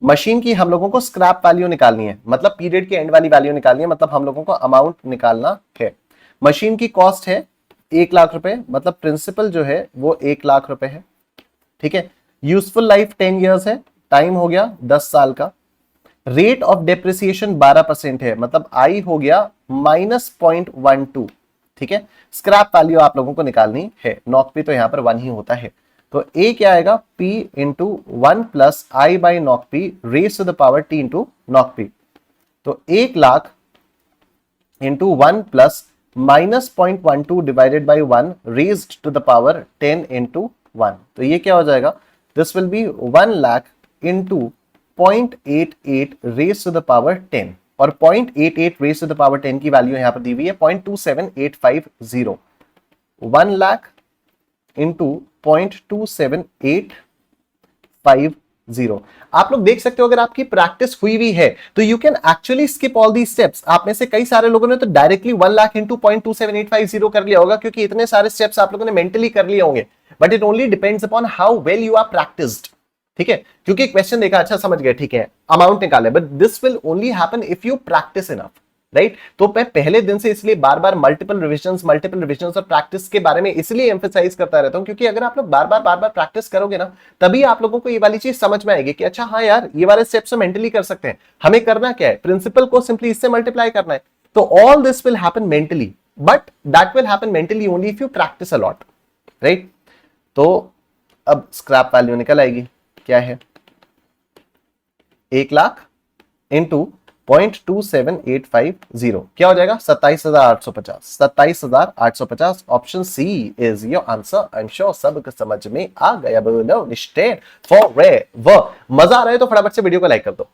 मशीन की हम लोगों को स्क्रैप वैल्यू निकालनी है, मतलब पीरियड के एंड वाली वैल्यू निकालनी है, मतलब हम लोगों को अमाउंट निकालना है। मशीन की कॉस्ट है 1 लाख रुपए, मतलब प्रिंसिपल जो है वो 1 लाख रुपए है। ठीक है, यूजफुल लाइफ 10 इयर्स है, टाइम हो गया 10 साल का। रेट ऑफ डेप्रिसिएशन 12% है, मतलब आई हो गया -0.12। ठीक है, स्क्रैप वैल्यू आप लोगों को निकालनी है। नॉक पी तो यहां पर 1 ही होता है, तो ए क्या आएगा, P into 1 plus I by knock P raise to the power T into knock P. तो 1 lakh into 1 plus minus 0.12 divided by 1 raised to the power 10 into 1। तो ये क्या हो जाएगा, this will be 1 lakh into 0.88 raise to the power 10, और 0.88 raise to the power 10 की value यहां पर दी हुई है 0.27850। 1 लाख इंटू 0.27850। आप लोग देख सकते हो, अगर आपकी प्रैक्टिस हुई हुई है तो you can actually skip all the steps. आप में से कई सारे लोगों ने तो डायरेक्टली 1 लाख इंटू 0.27850 कर लिया होगा, क्योंकि इतने सारे स्टेप्स आप लोगों ने मेंटली कर लिए होंगे। But it only depends upon how well you are practised, ठीक है, क्योंकि क्वेश्चन देखा, अच्छा समझ गए, ठीक है, अमाउंट निकाले, but this will only happen if you practice enough, right. तो मैं पहले दिन से इसलिए बार बार मल्टीपल रिविजन्स और प्रैक्टिस के बारे में इसलिए एम्फेसाइज करता रहता हूं, क्योंकि अगर आप लोग बार बार प्रैक्टिस करोगे ना, तभी आप लोगों को ये वाली चीज समझ में आएगी कि अच्छा हाँ यार, ये वाले स्टेप्स मेंटली कर सकते हैं, हमें करना क्या है, प्रिंसिपल को सिंपली इससे मल्टीप्लाई करना है। तो all this will happen mentally, but that will happen mentally only if you practice a lot, right. तो अब स्क्रैप वैल्यू निकल आएगी, क्या है, 1 लाख इंटू 0.27850, क्या हो जाएगा, 27,850। 27,850, option C is your answer. I am sure सबको समझ में आ गया, बोलो निश्चय फॉरएवर। मजा आ रहा है तो फटाफट से वीडियो को लाइक कर दो।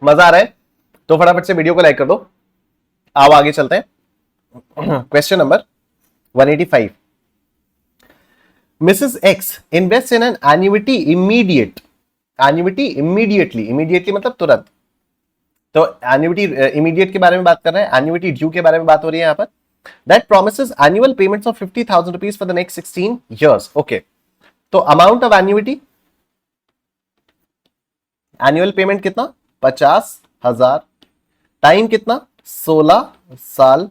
मजा आ रहा है तो फटाफट से वीडियो को लाइक कर दो। आओ आगे चलते हैं। Question number 185। Mrs. X invests in an annuity immediately मतलब तुरंत। तो एन्युटी इमीडिएट के बारे में बात कर रहे हैं, एन्युटी ड्यू के बारे में बात हो रही है यहां पर। That promises annual payments of 50,000 rupees for the next 16 years। Okay, तो amount of annuity, annual payment कितना, 50,000, टाइम कितना, 16 साल।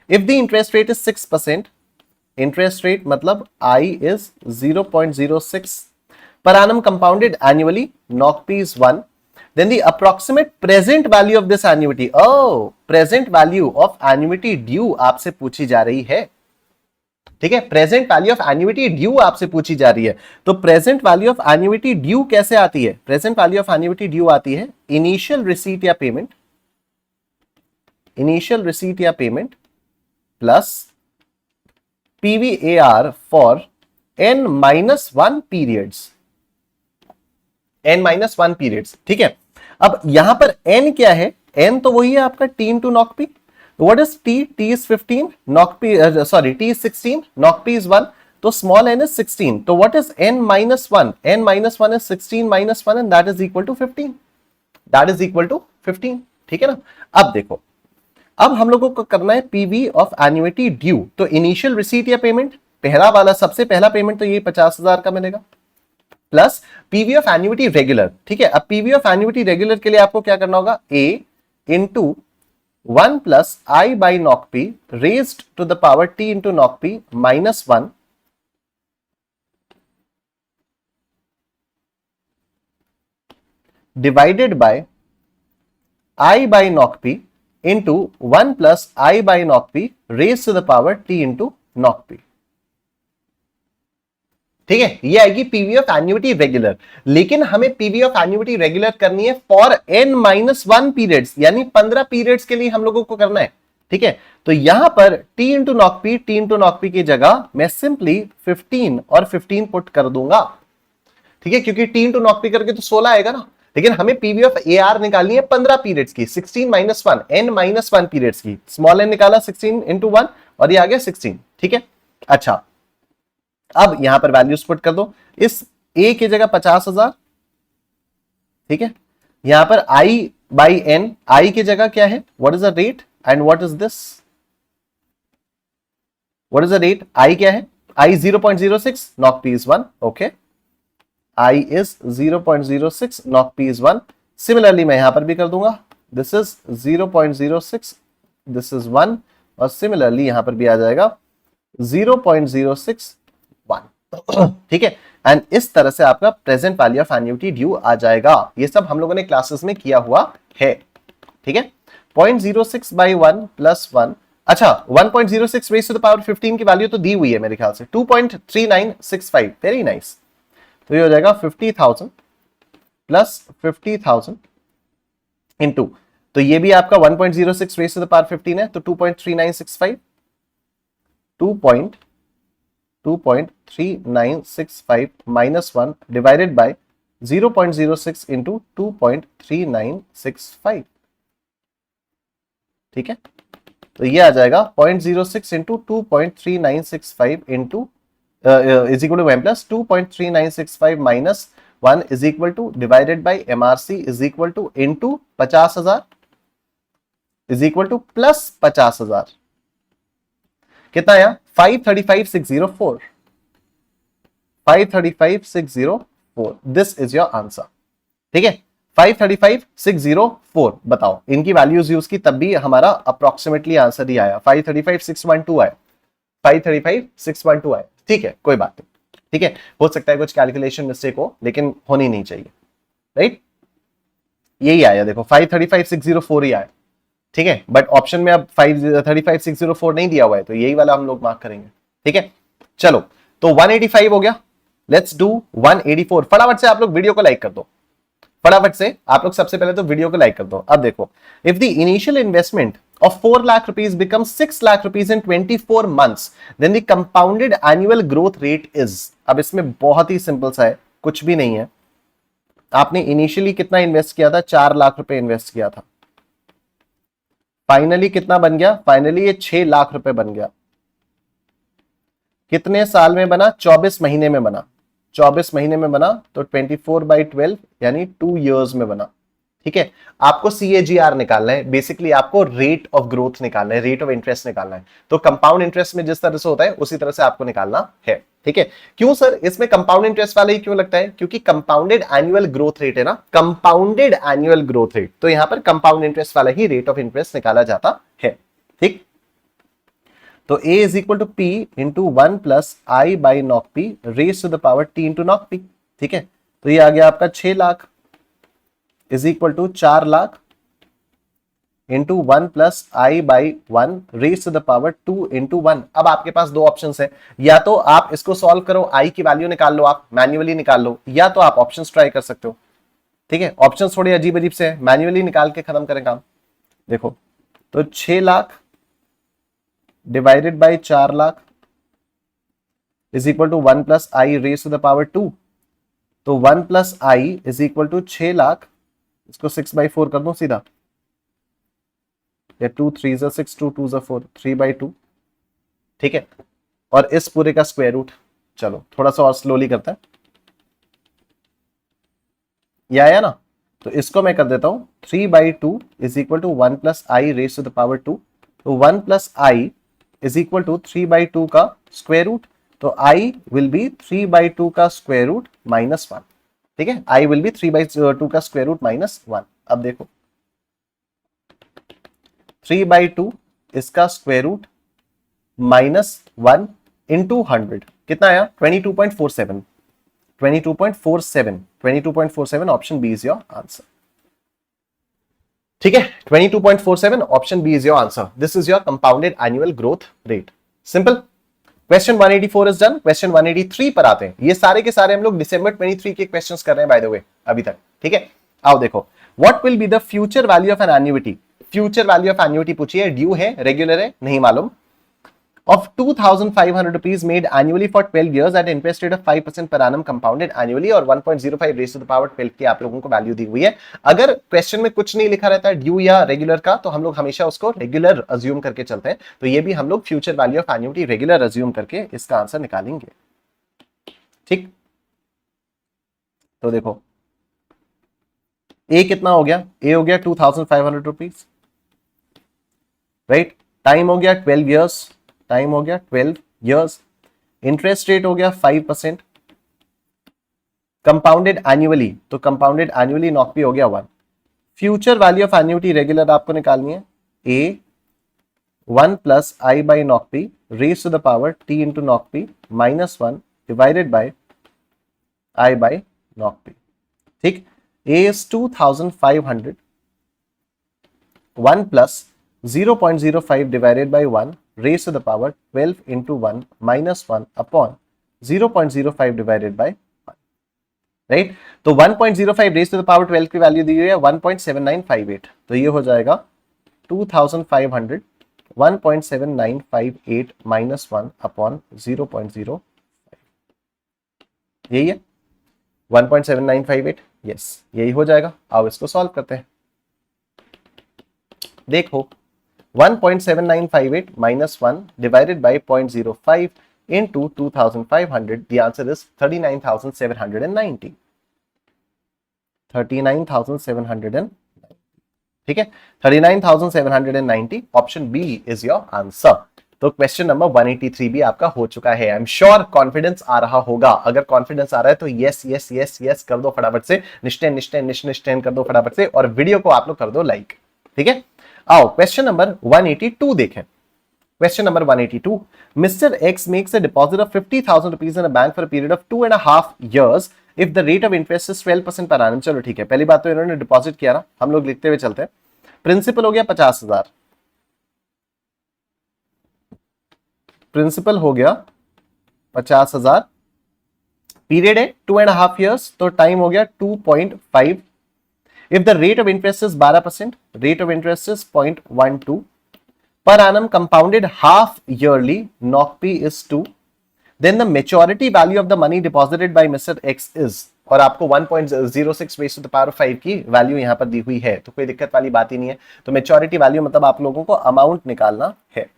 If the interest rate is 6%, interest rate मतलब I is 0.06 per annum compounded annually, knock P is 1, then the approximate present value of this annuity, oh present value of annuity due आपसे पूछी जा रही है, ठीक है, present value of annuity due आपसे पूछी जा रही है। तो present value of annuity due कैसे आती है, present value of annuity due आती है इनिशियल रिसीट या पेमेंट, इनिशियल रिसीट या payment plus PVAR for n-1 periods, n-1 periods, ठीक है। अब यहां पर n क्या है, n तो वही है आपका t into knock P. What is t, t is 15, knock P sorry t is 16, knock P is 1, तो स्मॉल n is 16। तो what is n-1, n-1 is 16 minus 1 and that is equal to 15, that is equal to 15, ठीक है ना। अब देखो, अब हम लोगों को करना है पीवी ऑफ एन्युटी ड्यू। तो इनिशियल रिसीट या पेमेंट, पहला वाला सबसे पहला पेमेंट तो ये 50,000 का मिलेगा, plus PV of annuity regular, ठीक है। अब पीवी ऑफ एन्युटी रेगुलर के लिए आपको क्या करना होगा, A into 1 plus I by knock P raised to the power T into knock P minus 1 divided by I by knock P into 1 plus I by knock P raise to the power T into knock P, ठीक है। ये आएगी PV of annuity regular. लेकिन हमें PV of annuity regular करनी है for n-1 periods, यानी 15 periods के लिए हम लोगों को करना है, ठीक है। तो यहां पर t इंटू नॉक पी की जगह मैं सिंपली 15 और 15 पुट कर दूंगा, ठीक है, क्योंकि t इंटू नॉक पी करके तो 16 आएगा ना। लेकिन हमें पीवी ऑफ AR निकालनी है 15 पीरियड्स की, 16 माइनस 1, n-1 पीरियड्स की। स्मॉल n निकाला 16 इंटू 1 और ये आ गया 16, ठीक है। अच्छा, अब यहां पर वैल्यूज पुट कर दो। इस a की जगह 50,000, ठीक है। यहां पर i बाई n, i की जगह क्या है, what is the rate and what is this, what is the rate, i क्या है, i 0.06, knock p is 1, okay. I is 0.06, knock P is 1. Similarly मैं यहां पर भी कर दूंगा, this is 0.06, this is 1, और similarly यहां पर भी आ जाएगा 0.061, ठीक है। एंड इस तरह से आपका present value of annuity due आ जाएगा। ये सब हम लोगों ने क्लासेस में किया हुआ है, ठीक है। 0.06 बाई 1 प्लस 1, अच्छा 1.06 रेज़ टू द पावर 15 की वैल्यू तो दी हुई है मेरे ख्याल से, 2.3965, वेरी नाइस। तो ये हो जाएगा 50,000 प्लस 50,000 इनटू, तो ये भी आपका 1.06 रेज़ टू द पावर 15 है, तो 2.3965 2.3965 माइनस 1 डिवाइडेड बाय 0.06 इंटू 2.3965, ठीक है। तो ये आ जाएगा 0.06 into 2.3965 into is equal to m plus 2.3965 minus 1 is equal to divided by MRC is equal to into 50,000 is equal to plus 50,000, कितना आया 535,604, 535,604, दिस इज योर आंसर, ठीक है। 535,604 बताओ, इनकी वैल्यूज यूज की तब भी हमारा अप्रोक्सीमेटली आंसर ही आया, 535,612 आया, 535,612 आया, ठीक है, कोई बात नहीं, ठीक है। हो सकता है कुछ कैलकुलेशन मिस्टेक हो, लेकिन होनी नहीं चाहिए, राइट। यही आया, देखो 535,604 ही आया, ठीक है। बट ऑप्शन में अब 535,604 नहीं दिया हुआ है, तो यही वाला हम लोग मार्क करेंगे, ठीक है। चलो, तो 185 हो गया, लेट्स डू 184। फटाफट से आप लोग वीडियो को लाइक कर दो, फटाफट से आप लोग सबसे पहले तो वीडियो को लाइक कर दो। अब देखो, if the initial investment of 4 lakh rupees becomes 6 lakh rupees in 24 months, then the compounded annual growth rate is, अब इसमें बहुत ही सिंपल सा है, कुछ भी नहीं है। आपने इनिशियली कितना इन्वेस्ट किया था, 4 लाख रुपए इन्वेस्ट किया था, फाइनली कितना बन गया, फाइनली ये 6 लाख रुपए बन गया। कितने साल में बना, 24 महीने में बना, 24 महीने में बना, तो 24/12 यानी 2 years में बना, ठीक है। आपको CAGR निकालना है, बेसिकली आपको रेट ऑफ ग्रोथ निकालना है, रेट ऑफ इंटरेस्ट निकालना है। तो कंपाउंड इंटरेस्ट में जिस तरह से होता है उसी तरह से आपको निकालना है, ठीक है। क्यों सर इसमें कंपाउंड इंटरेस्ट वाला ही क्यों लगता है, क्योंकि कंपाउंडेड एनुअल ग्रोथ रेट है ना, कंपाउंडेड एनुअल ग्रोथ रेट, तो यहां पर कंपाउंड इंटरेस्ट वाला ही रेट ऑफ इंटरेस्ट निकाला जाता है, ठीक। तो A is equal to P into 1 plus I by NOC P raise to the power T into NOC P, ठीक है। तो ये आ गया आपका 6 lakh is equal to 4 lakh into 1 plus I by 1 raise to the power 2 into 1। अब आपके पास दो ऑप्शन है, या तो आप इसको सॉल्व करो, आई की वैल्यू निकाल लो, आप मैन्युअली निकाल लो, या तो आप ऑप्शंस ट्राई कर सकते हो, ठीक है। ऑप्शंस थोड़े अजीब अजीब से है, मैन्युअली निकाल के खत्म करें काम। देखो, तो 6 lakh divided by 4 lakh is equal to 1 plus I raise to the power 2, तो 1 plus I is equal to 6 lakh, इसको 6/4 कर दो सीधा, या 2 3 6 2 2 4 3/2, ठीक है। और इस पूरे का स्क्वायर रूट, चलो थोड़ा सा और स्लोली करते हैं, ये आया ना, तो इसको मैं कर देता हूं 3/2 is equal to 1 plus I raise to the power 2, तो 1 plus I is equal to 3/2 का स्क्वायर रूट, तो आई विल बी 3/2 का स्क्वायर रूट माइनस 1, ठीक है। आई विल बी 3/2 का स्क्वायर रूट माइनस 1। अब देखो 3/2 इसका स्क्वायर रूट माइनस 1 इंटू 100, कितना आया 22.47, 22.47, 22.47, option B is your answer, ठीक है। 22.47 option B is your answer, this is your compounded annual growth rate, simple. Question 184 is done. क्वेश्चन 183 पर आते हैं। ये सारे के सारे हम लोग दिसंबर 23 के क्वेश्चंस कर रहे हैं बाय द वे अभी तक, ठीक है। आओ देखो, what will be the future value of an annuity, future value of annuity पूछी है, ड्यू है, रेगुलर है, नहीं मालूम, of 2,500 rupees made annually for 12 years at interest rate of 5% per annum compounded annually और 1.05 raised to the power 12 की आप लोगों को वैल्यू दी हुई है। अगर क्वेश्चन में कुछ नहीं लिखा रहता है ड्यू या रेगुलर का, तो हम लोग हमेशा उसको रेगुलर अज्यूम करके चलते हैं, तो ये भी हम लोग future value of annuity regular assume करके इसका आंसर निकालेंगे, ठीक। तो देखो ए कितना हो गया, ए हो गया 2,500 रुपीज, राइट। टाइम हो गया 12 ईयर्स, टाइम हो गया 12 इयर्स, इंटरेस्ट रेट हो गया 5%, कंपाउंडेड एन्युअली, तो कंपाउंडेड एन्युअली नॉक पी हो गया 1। Future value of annuity regular आपको निकालनी है, A 1 plus I by knock P raise to the power T into knock P minus 1 divided by I by nOC P, ठीक। A is 2500, 1 plus 0.05 divided by 1 raised to the power 12 into 1 minus 1 upon 0.05 divided by 1, right. तो 1.05 raise to the power 12 की value दी हुई है 1.7958, तो ये हो जाएगा 2500 1.7958 minus 1 upon 0.05, यही है 1.7958, यस यही हो जाएगा। आओ इसको सॉल्व करते हैं। देखो 1.7958 minus 1 divided by 0.05 into 2500, the answer is 39,790, 39,790, ठीक है 39,790, option B is your answer. तो क्वेश्चन नंबर 183 भी आपका हो चुका है। आई एम श्योर कॉन्फिडेंस आ रहा होगा, अगर कॉन्फिडेंस आ रहा है तो यस यस यस यस कर दो फटाफट से, निश्चय निश्चय निश्चय कर दो फटाफट से, और वीडियो को आप लोग कर दो लाइक, ठीक है। आओ क्वेश्चन नंबर 182 देखें। Question number 182, mister x makes a deposit of 50,000 rupees in a bank for a period of 2.5 years if the rate of interest is 12% per annum. चलो ठीक है, पहली बात तो इन्होंने डिपॉजिट किया ना, हम लोग लिखते हुए चलते हैं। प्रिंसिपल हो गया 50,000, प्रिंसिपल हो गया 50,000, पीरियड है 2.5 years, तो टाइम हो गया 2.5। If the rate of interest is 12%, rate of interest is 0.12 per annum compounded half yearly, NOC P is 2, then the maturity value of the money deposited by Mr. X is, और आपको 1.06 raised to the power 5 की value यहां पर दी हुई है, तो कोई दिक्कत वाली बात ही नहीं है। तो मेच्योरिटी वैल्यू मतलब आप लोगों को अमाउंट निकालना है,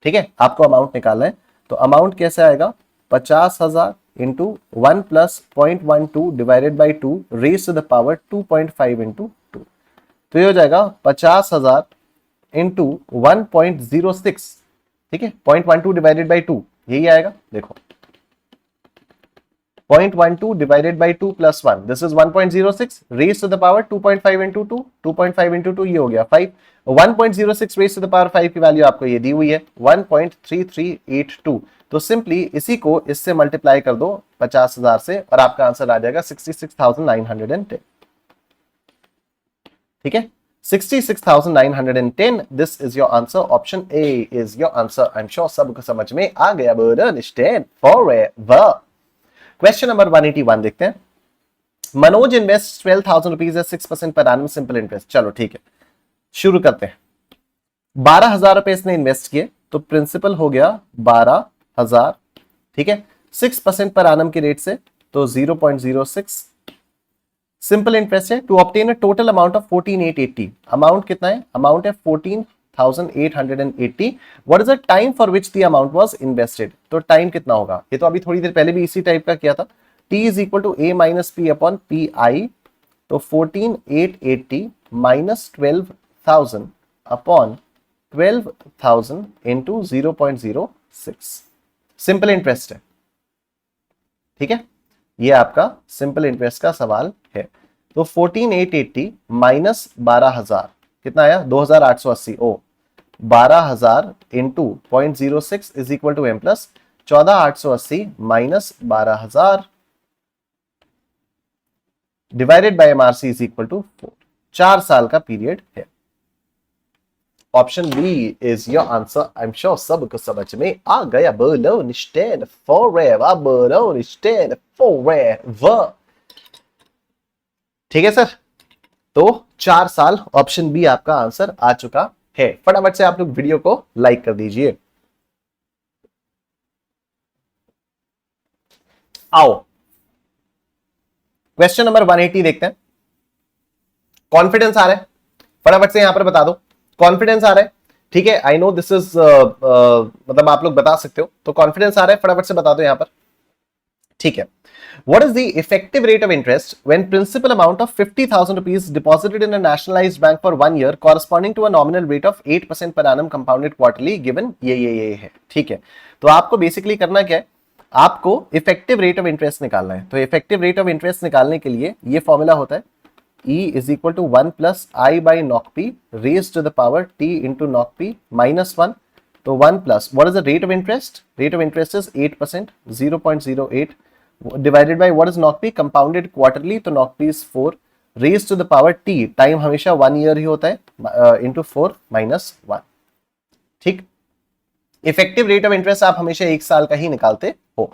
ठीक है, आपको अमाउंट निकालना है। तो अमाउंट कैसे आएगा, 50,000 into 1 plus 0.12 divided by 2 raise to the power 2.5 into 2, तो ये हो जाएगा 50,000 इंटू 1.06, ठीक है, 0.12 डिवाइडेड बाई 2, यही आएगा। देखो 0.12 divided by 2 plus 1, this is 1.06 raised to the power 2.5 into 2, 2.5 into 2 ये हो गया 5, 1.06 raised to the power 5 की वैल्यू आपको ये दी हुई है 1.3382, तो सिंपली इसी को इससे मल्टीप्लाई कर दो 50,000 से और आपका आंसर आ जाएगा 66,910, ठीक है 66,910, this is your answer, option A is your answer. I am sure सबको समझ में आ गया, अंडरस्टैंड फॉरएवर। क्वेश्चन नंबर 181 देखते हैं। Manoj invest 12,000 rupees 6% per annum simple interest. चलो ठीक है, शुरू करते हैं। 12,000 रुपए इसने इन्वेस्ट किए, तो प्रिंसिपल हो गया 12,000, ठीक है 6% पर एनम के रेट से, तो 0.06 सिंपल इंटरेस्ट है। To obtain a total amount of 14,880, amount कितना है, अमाउंट है 14,880, what is the time for which the amount was invested, तो टाइम कितना होगा, ये तो अभी थोड़ी देर पहले भी इसी टाइप का किया था। T is equal to A minus P upon PI, तो 14,880 minus 12,000 upon 12,000 into 0.06, simple interest है, ठीक है, ये आपका सिंपल इंटरेस्ट का सवाल है। तो 14,880 माइनस 12,000 कितना आया, 2,880, ओ 12,000 into 0.06 is equal to M plus 14,880 minus 12,000 divided by MRC is equal to 4, 4 साल का पीरियड है। Option B is your answer. I am sure सबको समझ में आ गया, बोलो निश्चय फॉरएवर, बोलो निश्चय फॉरएवर, ठीक है सर। तो 4 साल, ऑप्शन बी आपका आंसर आ चुका है। फटाफट से आप लोग वीडियो को लाइक कर दीजिए। आओ क्वेश्चन नंबर 180 देखते हैं। कॉन्फिडेंस आ रहा है, फटाफट से यहां पर बता दो, कॉन्फिडेंस आ रहा है, ठीक है। आई नो दिस इज मतलब आप लोग बता सकते हो, तो कॉन्फिडेंस आ रहा है, फटाफट से बता दो यहां पर, ठीक है। What is the effective rate of interest when principal amount of 50,000 rupees deposited in a nationalized bank for 1 year corresponding to a nominal rate of 8% per annum compounded quarterly given ये है, ठीक है। तो आपको बेसिकली करना क्या है, आपको इफेक्टिव रेट ऑफ इंटरेस्ट निकालना है। तो इफेक्टिव रेट ऑफ इंटरेस्ट निकालने के लिए ये फॉर्मूला होता है E is equal to 1 plus I by NOC P raised to the power T into NOC P minus 1, तो 1 plus what is the rate of interest? Rate of interest is 8%, 0.08 divided by what is knock P, compounded quarterly, तो नॉक पी इज 4 raise to the power T, time हमेशा 1 year ही होता है, into 4 minus 1। ठीक, effective rate of interest आप हमेशा 1 साल का ही निकालते हो।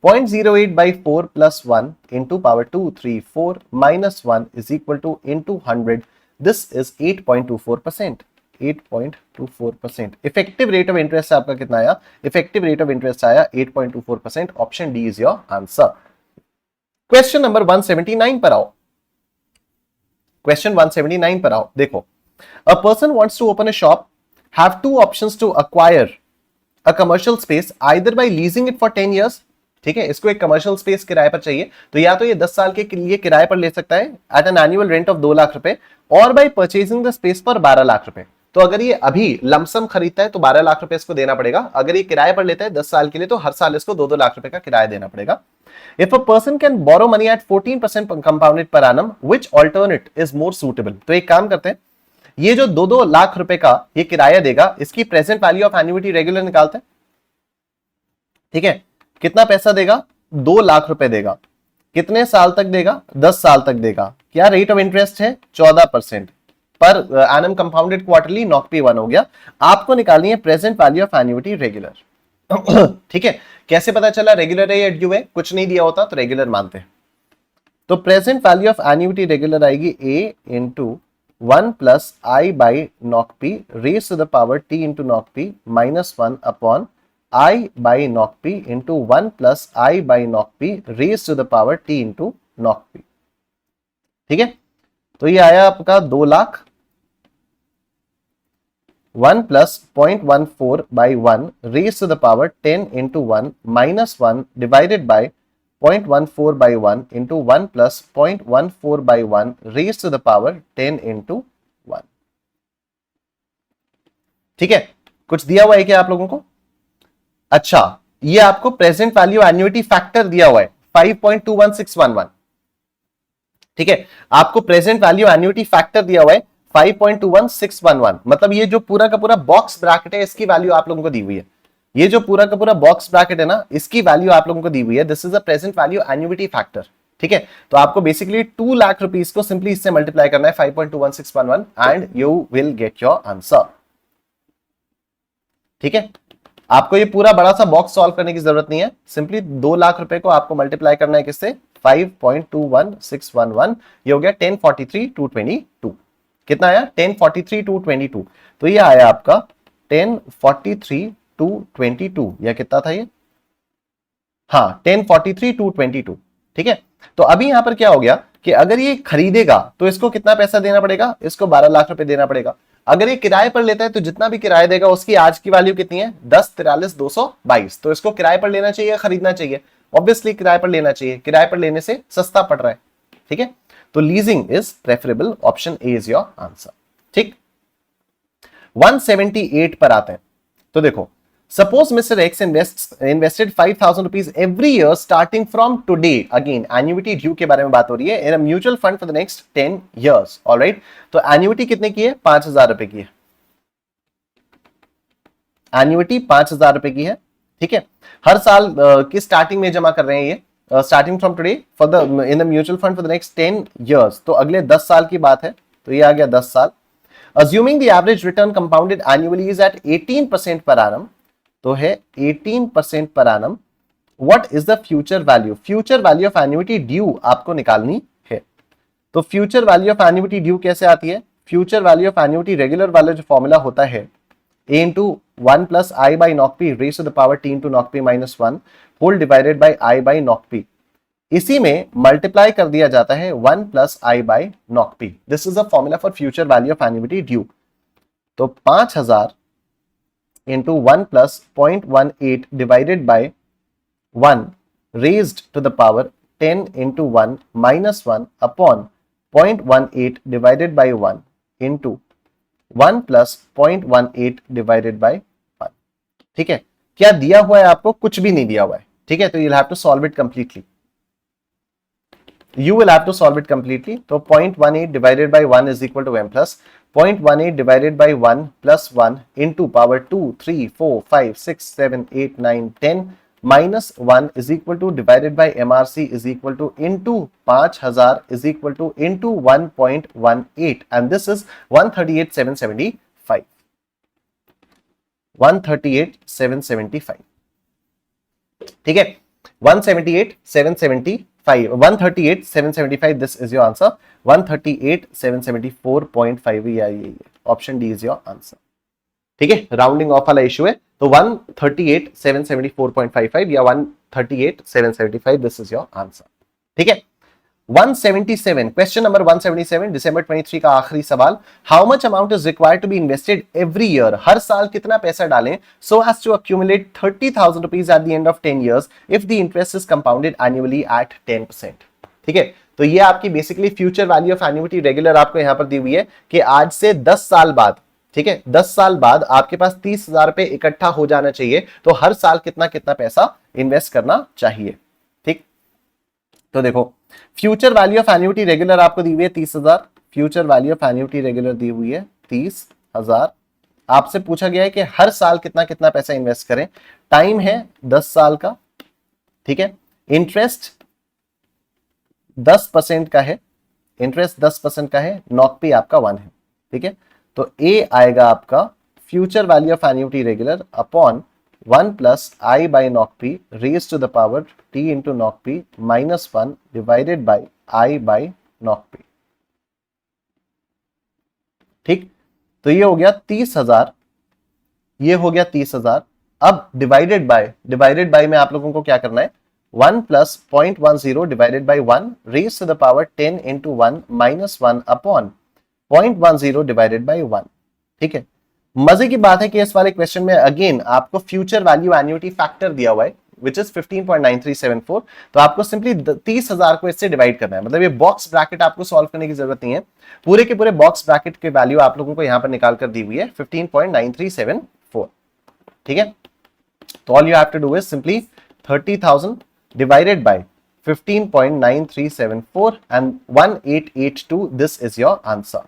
0.08 by 4 plus 1 into power 2, 3, 4 minus 1 is equal to into 100. This is 8.24%. 8.24%. Effective rate of interest आपका कितना आया? इफेक्टिव रेट ऑफ इंटरेस्ट आया 8.24%। Option D is your answer. Question number 179 पर आओ। क्वेश्चन 179 पर आओ। देखो, a person wants to open a shop, have two options to acquire a commercial space either by leasing it for 10 years। ठीक है, इसको एक कमर्शियल स्पेस किराए पर चाहिए, तो या तो ये 10 साल के लिए किराए पर ले सकता है at an annual rent of 2 lakh रुपए, और बाय परचेजिंग द स्पेस पर 12 लाख रुपए। तो अगर ये अभी लमसम खरीदता है तो 12 लाख रुपए इसको देना पड़ेगा। अगर ये किराए पर लेता है 10 साल के लिए तो हर साल इसको 2-2 लाख रुपए का किराया देना पड़ेगा। If a person can borrow money at 14% compounded per annum, which alternate is more suitable. तो एक काम करते हैं, ये जो 2-2 लाख रुपए का ये किराया देगा, इसकी present value of annuity regular निकालते हैं। ठीक है, कितना पैसा देगा? 2 लाख रुपए देगा। कितने साल तक देगा? 10 साल तक देगा। क्या रेट ऑफ इंटरेस्ट है? 14% per annum compounded quarterly, knock P 1 हो गया। आपको निकालनी है present value of annuity regular. ठीक है, कैसे पता चला रेगुलर है या ड्यू है? कुछ नहीं दिया होता तो रेगुलर मानते हैं। तो present value of annuity regular आएगी A into 1 plus I by knock P raise to the power T into knock P minus 1 upon I by knock p into 1 plus I by knock p raised to the power t into knock p। ठीक है, तो ये आया आपका 2 lakh. 1 plus 0.14 by 1 raised to the power 10 into 1 minus 1 divided by 0.14 by 1 into 1 plus 0.14 by 1 raised to the power 10 into 1। ठीक है, कुछ दिया हुआ है क्या आप लोगों को? अच्छा, ये आपको प्रेजेंट वैल्यू एन्युइटी फैक्टर दिया हुआ है 5.21611। ठीक है, आपको प्रेजेंट वैल्यू एन्युइटी फैक्टर दिया हुआ है 5.21611। मतलब ये जो पूरा का पूरा बॉक्स ब्रैकेट है इसकी वैल्यू आप लोगों को दी हुई है। ये जो पूरा का पूरा बॉक्स ब्रैकेट है ना, इसकी वैल्यू आप लोगों को दी हुई है। This is a present value annuity factor. ठीक है, तो आपको बेसिकली 2 लाख रुपीस को सिंपली इससे मल्टीप्लाई करना है 5.21611 and you will get your answer. ठीक है, आपको ये पूरा बड़ा सा बॉक्स सॉल्व करने की जरूरत नहीं है। सिंपली 2 लाख रुपए को आपको मल्टीप्लाई करना है किससे? 5.21611। ये हो गया 1043,222। कितना आया? 1043,222। तो ये आया आपका 1043,222। या कितना था ये? हाँ, 1043,222। ठीक है, तो अभी यहां पर क्या हो गया कि अगर ये खरीदेगा तो इसको कितना पैसा देना पड़ेगा? इसको 12 लाख रुपए देना पड़ेगा। अगर ये किराए पर लेता है तो जितना भी किराया देगा उसकी आज की वैल्यू कितनी है? 10,43,222। तो इसको किराए पर लेना चाहिए, खरीदना चाहिए? ऑब्वियसली किराए पर लेना चाहिए। किराए पर लेने से सस्ता पड़ रहा है। ठीक है, तो leasing is preferable. Option A is your answer. ठीक, 178 पर आते हैं। तो देखो, suppose mister X invested 5,000 rupees every year starting from today. Again annuity due के बारे में बात हो रही है। In a mutual fund for the next 10 years। Alright, तो एन्युइटी कितने की है? 5,000 रुपए की है। एन्युइटी 5,000 रुपए की है। ठीक है, हर साल की स्टार्टिंग में जमा कर रहे हैं ये, starting from today for the in the mutual fund for the next 10 years। तो अगले 10 साल की बात है, तो ये आ गया 10 साल। Assuming the average return compounded annually is at 18% per annum, तो है 18% per annum। What is the future value? Future value of annuity due आपको निकालनी है। तो future value of annuity due कैसे आती है? Future value of annuity regular वाला जो फॉर्मूला होता है a into 1 plus I by knock p raised to the power t into knock p minus 1 whole divided by I by knock p। इसी में multiply कर दिया जाता है 1 plus I by knock P. This is a formula for future value of annuity due. तो 5,000 into 1 plus 0.18 divided by 1 raised to the power 10 into 1 minus 1 upon 0.18 divided by 1 into 1 plus 0.18 divided by 1। ठीक है, क्या दिया हुआ है आपको? कुछ भी नहीं दिया हुआ है। ठीक है, तो you will have to solve it completely. You will have to solve it completely। तो 0.18 divided by 1 is equal to m plus 0.18 divided by 1 plus 1 into power 2, 3, 4, 5, 6, 7, 8, 9, 10 -1 is equal to divided by MRC is equal to into 5000 is equal to into 1.18 and this is 138,775 138,775 ठीक है 138,775 this is your answer 138,774.5 ये option D is your answer ठीक है rounding off वाला issue है तो 138,774.55 या 138,775 this is your answer ठीक है 177 क्वेश्चन नंबर 177 दिसंबर 23 का आखिरी सवाल how much amount is required to be invested every year हर साल कितना पैसा डालें so as to accumulate 30,000 rupees at the end of 10 years if the interest is compounded annually at 10% ठीक है तो ये आपकी basically future value of annuity regular आपको यहां पर दी हुई है कि आज से 10 साल बाद ठीक है 10 साल बाद आपके पास 30,000 रुपए इकट्ठा हो जाना चाहिए तो हर साल कितना कितना पैसा इन्वेस्ट करना चाहिए ठीक तो देखो future value of annuity regular आपको दी हुई है 30,000 future value of annuity regular दी हुई है 30,000 आपसे पूछा गया है कि हर साल कितना कितना पैसा इन्वेस्ट करें टाइम है 10 साल का ठीक है इंटरेस्ट 10% का है इंटरेस्ट 10% का है नॉक पे आपका 1 है ठीक है तो ए आएगा आपका future value of annuity regular upon 1 plus I by knock P raise to the power T into knock P -1 divided by I by knock P ठीक तो ये हो गया 30,000 ये हो गया 30,000 अब डिवाइडेड बाय में आप लोगों को क्या करना है 1 plus 0.10 divided by 1 raise to the power 10 into 1 -1 upon 0.10 divided by 1 ठीक है मजे की बात है कि इस वाले क्वेश्चन में अगेन आपको फ्यूचर वैल्यू एन्युटी फैक्टर दिया हुआ है विच इज 15.9374 तो आपको सिंपली 30,000 को इससे डिवाइड करना है मतलब ये बॉक्स ब्रैकेट आपको सॉल्व करने की जरूरत नहीं है पूरे के पूरे बॉक्स ब्रैकेट के वैल्यू आप लोगों को यहां पर निकाल कर दी हुई है 15.9374 ठीक है तो all you have to do is simply 30,000 divided by 15.9374 and 1882 this is your answer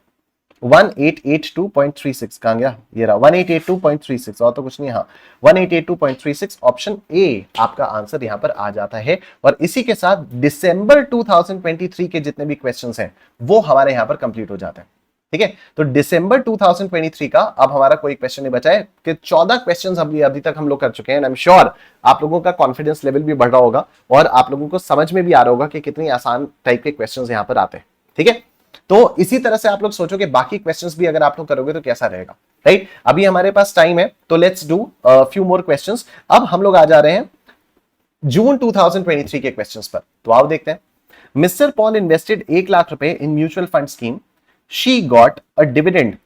1882.36 कहां गया ये रहा 1882.36 और तो कुछ नहीं हाँ 1882.36 ऑप्शन ए आपका आंसर यहां पर आ जाता है और इसी के साथ दिसंबर 2023 के जितने भी क्वेश्चंस हैं वो हमारे यहां पर कंप्लीट हो जाते हैं ठीक है तो दिसंबर 2023 का अब हमारा कोई क्वेश्चन नहीं बचा है कि 14 क्वेश्चंस अभी तक हम लोग कर चुके हैं एंड आई एम श्योर आप लोगों का कॉन्फिडेंस लेवल भी बढ़ रहा होगा और आप लोगों को समझ में भी आ रहा होगा कि कितनी आसान टाइप के क्वेश्चंस यहां पर आते हैं ठीक है तो इसी तरह से आप लोग सोचो कि बाकी क्वेश्चंस भी अगर आप लोग करोगे तो कैसा रहेगा राइट अभी हमारे पास टाइम है तो let's do few more questions अब हम लोग आ जा रहे हैं जून 2023 के क्वेश्चंस पर तो आओ देखते हैं मिस्टर पॉल इन्वेस्टेड 1 लाख रुपए in mutual fund scheme she got a dividend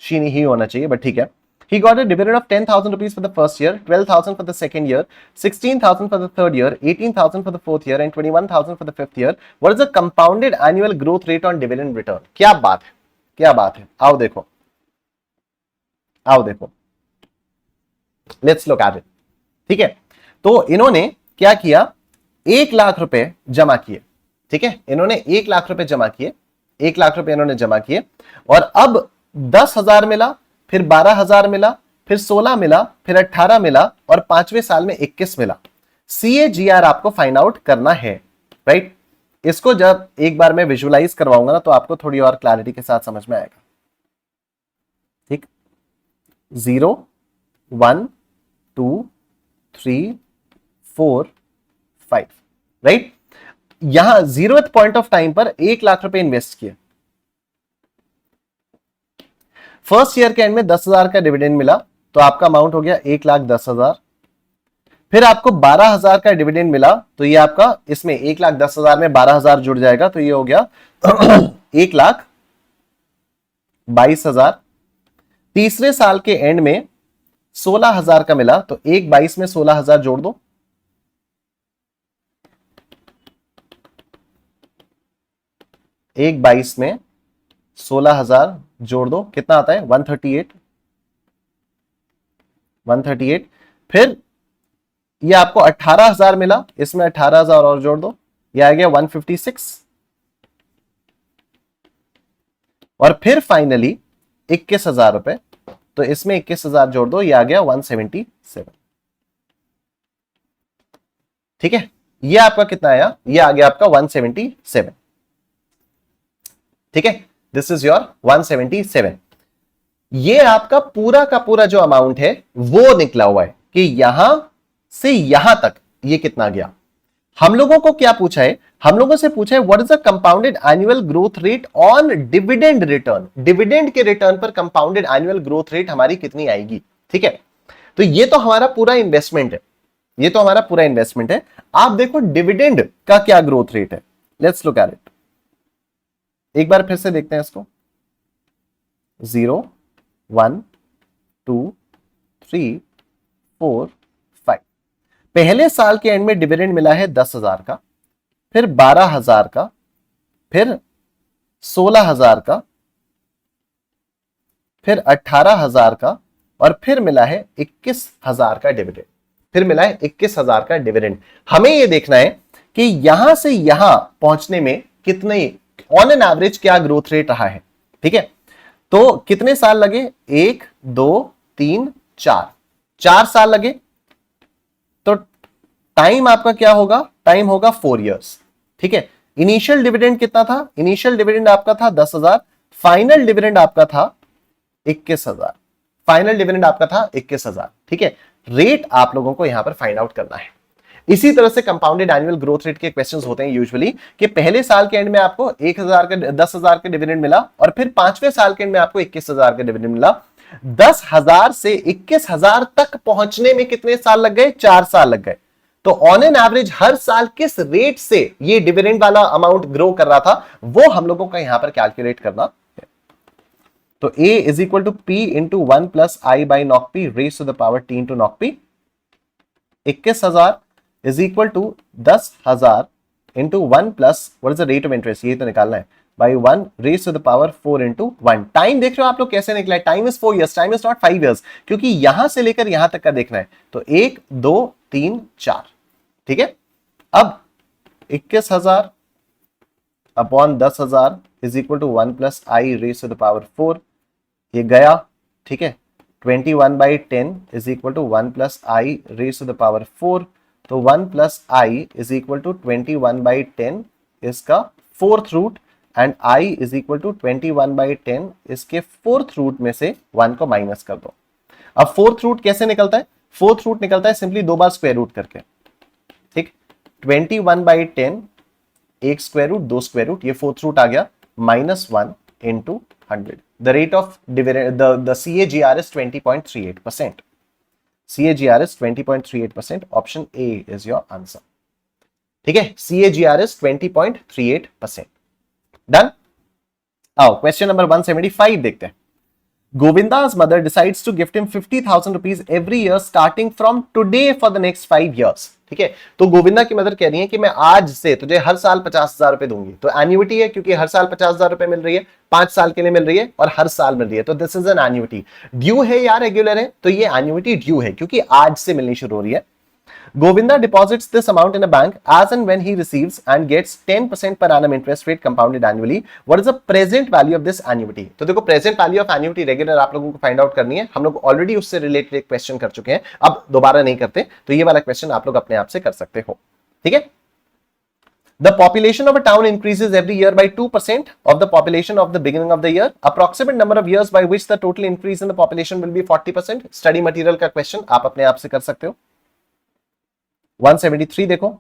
she नहीं ही होना चाहिए but ठीक है he got a dividend of 10,000 rupees for the first year 12,000 for the second year 16,000 for the third year 18,000 for the fourth year and 21,000 for the fifth year what is the compounded annual growth rate on dividend return क्या बात है आओ देखो let's look at it ठीक है तो इन्होंने क्या किया 1 लाख रुपए जमा किए ठीक है इन्होंने 1 लाख रुपए जमा किए 1 लाख रुपए इन्होंने जमा किए और अब 10,000 मिला फिर 12,000 मिला फिर 16 मिला फिर 18 मिला और 5वें साल में 21 मिला CAGR आपको फाइंड आउट करना है राइट इसको जब एक बार मैं विजुअलाइज करवाऊंगा ना तो आपको थोड़ी और क्लैरिटी के साथ समझ में आएगा ठीक 0 1 2 3 4 5 राइट यहां 0th पॉइंट ऑफ टाइम पर 1 लाख रुपए इन्वेस्ट किए फर्स्ट ईयर के एंड में 10,000 का डिविडेंड मिला तो आपका अमाउंट हो गया 1,10,000 फिर आपको 12,000 का डिविडेंड मिला तो ये आपका इसमें 1,10,000 में 12,000 जुड़ जाएगा तो ये हो गया 1,22,000 तीसरे साल के एंड में 16,000 का मिला तो 1,22 में 16,000 जोड़ दो 1,22 में 16,000 जोड़ दो कितना आता है 138 फिर ये आपको 18,000 मिला इसमें 18,000 और जोड़ दो ये आ गया 156 और फिर फाइनली 21,000 रुपए तो इसमें 21,000 जोड़ दो ये आ गया 177 ठीक है, ये आपका कितना आया, ये आ गया आपका 177। ठीक है, दिस इज योर 177। ये आपका पूरा का पूरा जो अमाउंट है वो निकला हुआ है कि यहां से यहां तक ये कितना गया। हम लोगों को क्या पूछा है, हम लोगों से पूछा है what is the compounded annual growth rate on dividend return. Dividend के रिटर्न पर कंपाउंडेड एनुअल ग्रोथ रेट हमारी कितनी आएगी। ठीक है, तो ये तो हमारा पूरा इन्वेस्टमेंट है, ये तो हमारा पूरा इन्वेस्टमेंट है। आप देखो डिविडेंड का क्या ग्रोथ रेट है, लेट्स लुक एट इट। एक बार फिर से देखते हैं इसको। 0 1 2 3 4 5। पहले साल के एंड में डिविडेंड मिला है 10,000 का, फिर 12,000 का, फिर 16,000 का, फिर 18,000 का, और फिर मिला है 21,000 का डिविडेंड। फिर मिला है 21,000 का डिविडेंड। हमें यह देखना है कि यहां से यहां पहुंचने में कितने, ऑन एन एवरेज क्या ग्रोथ रेट रहा है। ठीक है, तो कितने साल लगे, 1 2 3 4, 4 साल लगे। तो टाइम आपका क्या होगा, टाइम होगा 4 इयर्स। ठीक है, इनिशियल डिविडेंड कितना था, इनिशियल डिविडेंड आपका था 10,000, फाइनल डिविडेंड आपका था 21,000, फाइनल डिविडेंड आपका था 21,000। ठीक है, रेट आप लोगों को यहां पर फाइंड आउट करना है। इसी तरह से कंपाउंडेड एनुअल ग्रोथ रेट के क्वेश्चंस होते हैं यूजुअली कि पहले साल के एंड में आपको 1,000 का 10,000 का डिविडेंड मिला, और फिर 5वें साल के एंड में आपको 21,000 का डिविडेंड मिला। 10,000 से 21,000 तक पहुंचने में कितने साल लग गए, 4 साल लग गए। तो ऑन एन एवरेज हर साल किस रेट से ये डिविडेंड वाला अमाउंट ग्रो कर रहा था, वो हम लोगों का यहां पर कैलकुलेट करना। तो a is equal to p into 1 plus I by knock P raise to the power t into knock p. 21,000 is equal to 10,000 into 1 plus what is the rate of interest, ये तो निकालना है, by 1 raise to the power 4 into 1। Time देख रहे हो आप लोग कैसे निकला है, time is 4 years, time is not 5 years, क्योंकि यहां से लेकर यहां तक का देखना है। तो 1 2 3 4। ठीक है, अब 21,000 upon 10,000 is equal to 1 plus I raise to the power 4, ये गया। ठीक है, 21/10 is equal to 1 plus I raise to the power 4। तो 1 plus I is equal to 21/10 इसका 4th root, and i is equal to 21/10 इसके 4th root में से 1 को माइनस कर दो। अब 4th रूट कैसे निकलता है, 4th रूट निकलता है सिंपली 2 बार स्क्वायर रूट करके। ठीक, 21/10 एक स्क्वायर रूट 2 स्क्वायर रूट, ये 4th रूट आ गया, -1 into 100। The rate of dividend, the CAGR is 20.38%. CAGR is 20.38%. Option A is your answer. ठीक है, CAGR is 20.38%. Done? आओ क्वेश्चन नंबर 175 देखते हैं। Govinda's mother decides to gift him 50,000 rupees every year starting from today for the next 5 years. ठीक है, तो गोविंदा की mother कह रही है कि मैं आज से तुझे हर साल 50,000 रुपए दूंगी। तो एन्युइटी है, क्योंकि हर साल 50,000 रुपए मिल रही है, 5 साल के लिए मिल रही है और हर साल मिल रही है, तो this is an annuity. Due है या रेगुलर है, तो ये एन्युइटी ड्यू है क्योंकि आज से मिलनी शुरू हो रही है। Govinda deposits this amount in a bank as and when he receives and gets 10% per annum interest rate compounded annually. What is the present value of this annuity? तो देखो present value of annuity regular आप लोगों को find out करनी है। हम लोग already उससे रिलेटेड एक क्वेश्चन कर चुके हैं, अब दोबारा नहीं करते, तो ये वाला क्वेश्चन आप लोग अपने आप से कर सकते हो। ठीक है, The population of a town increases every year by 2% of the population of the beginning of the year. Approximate number of years by which the total increase in the population will be 40%. Study material का question आप अपने आप से कर सकते हो। 173 देखो,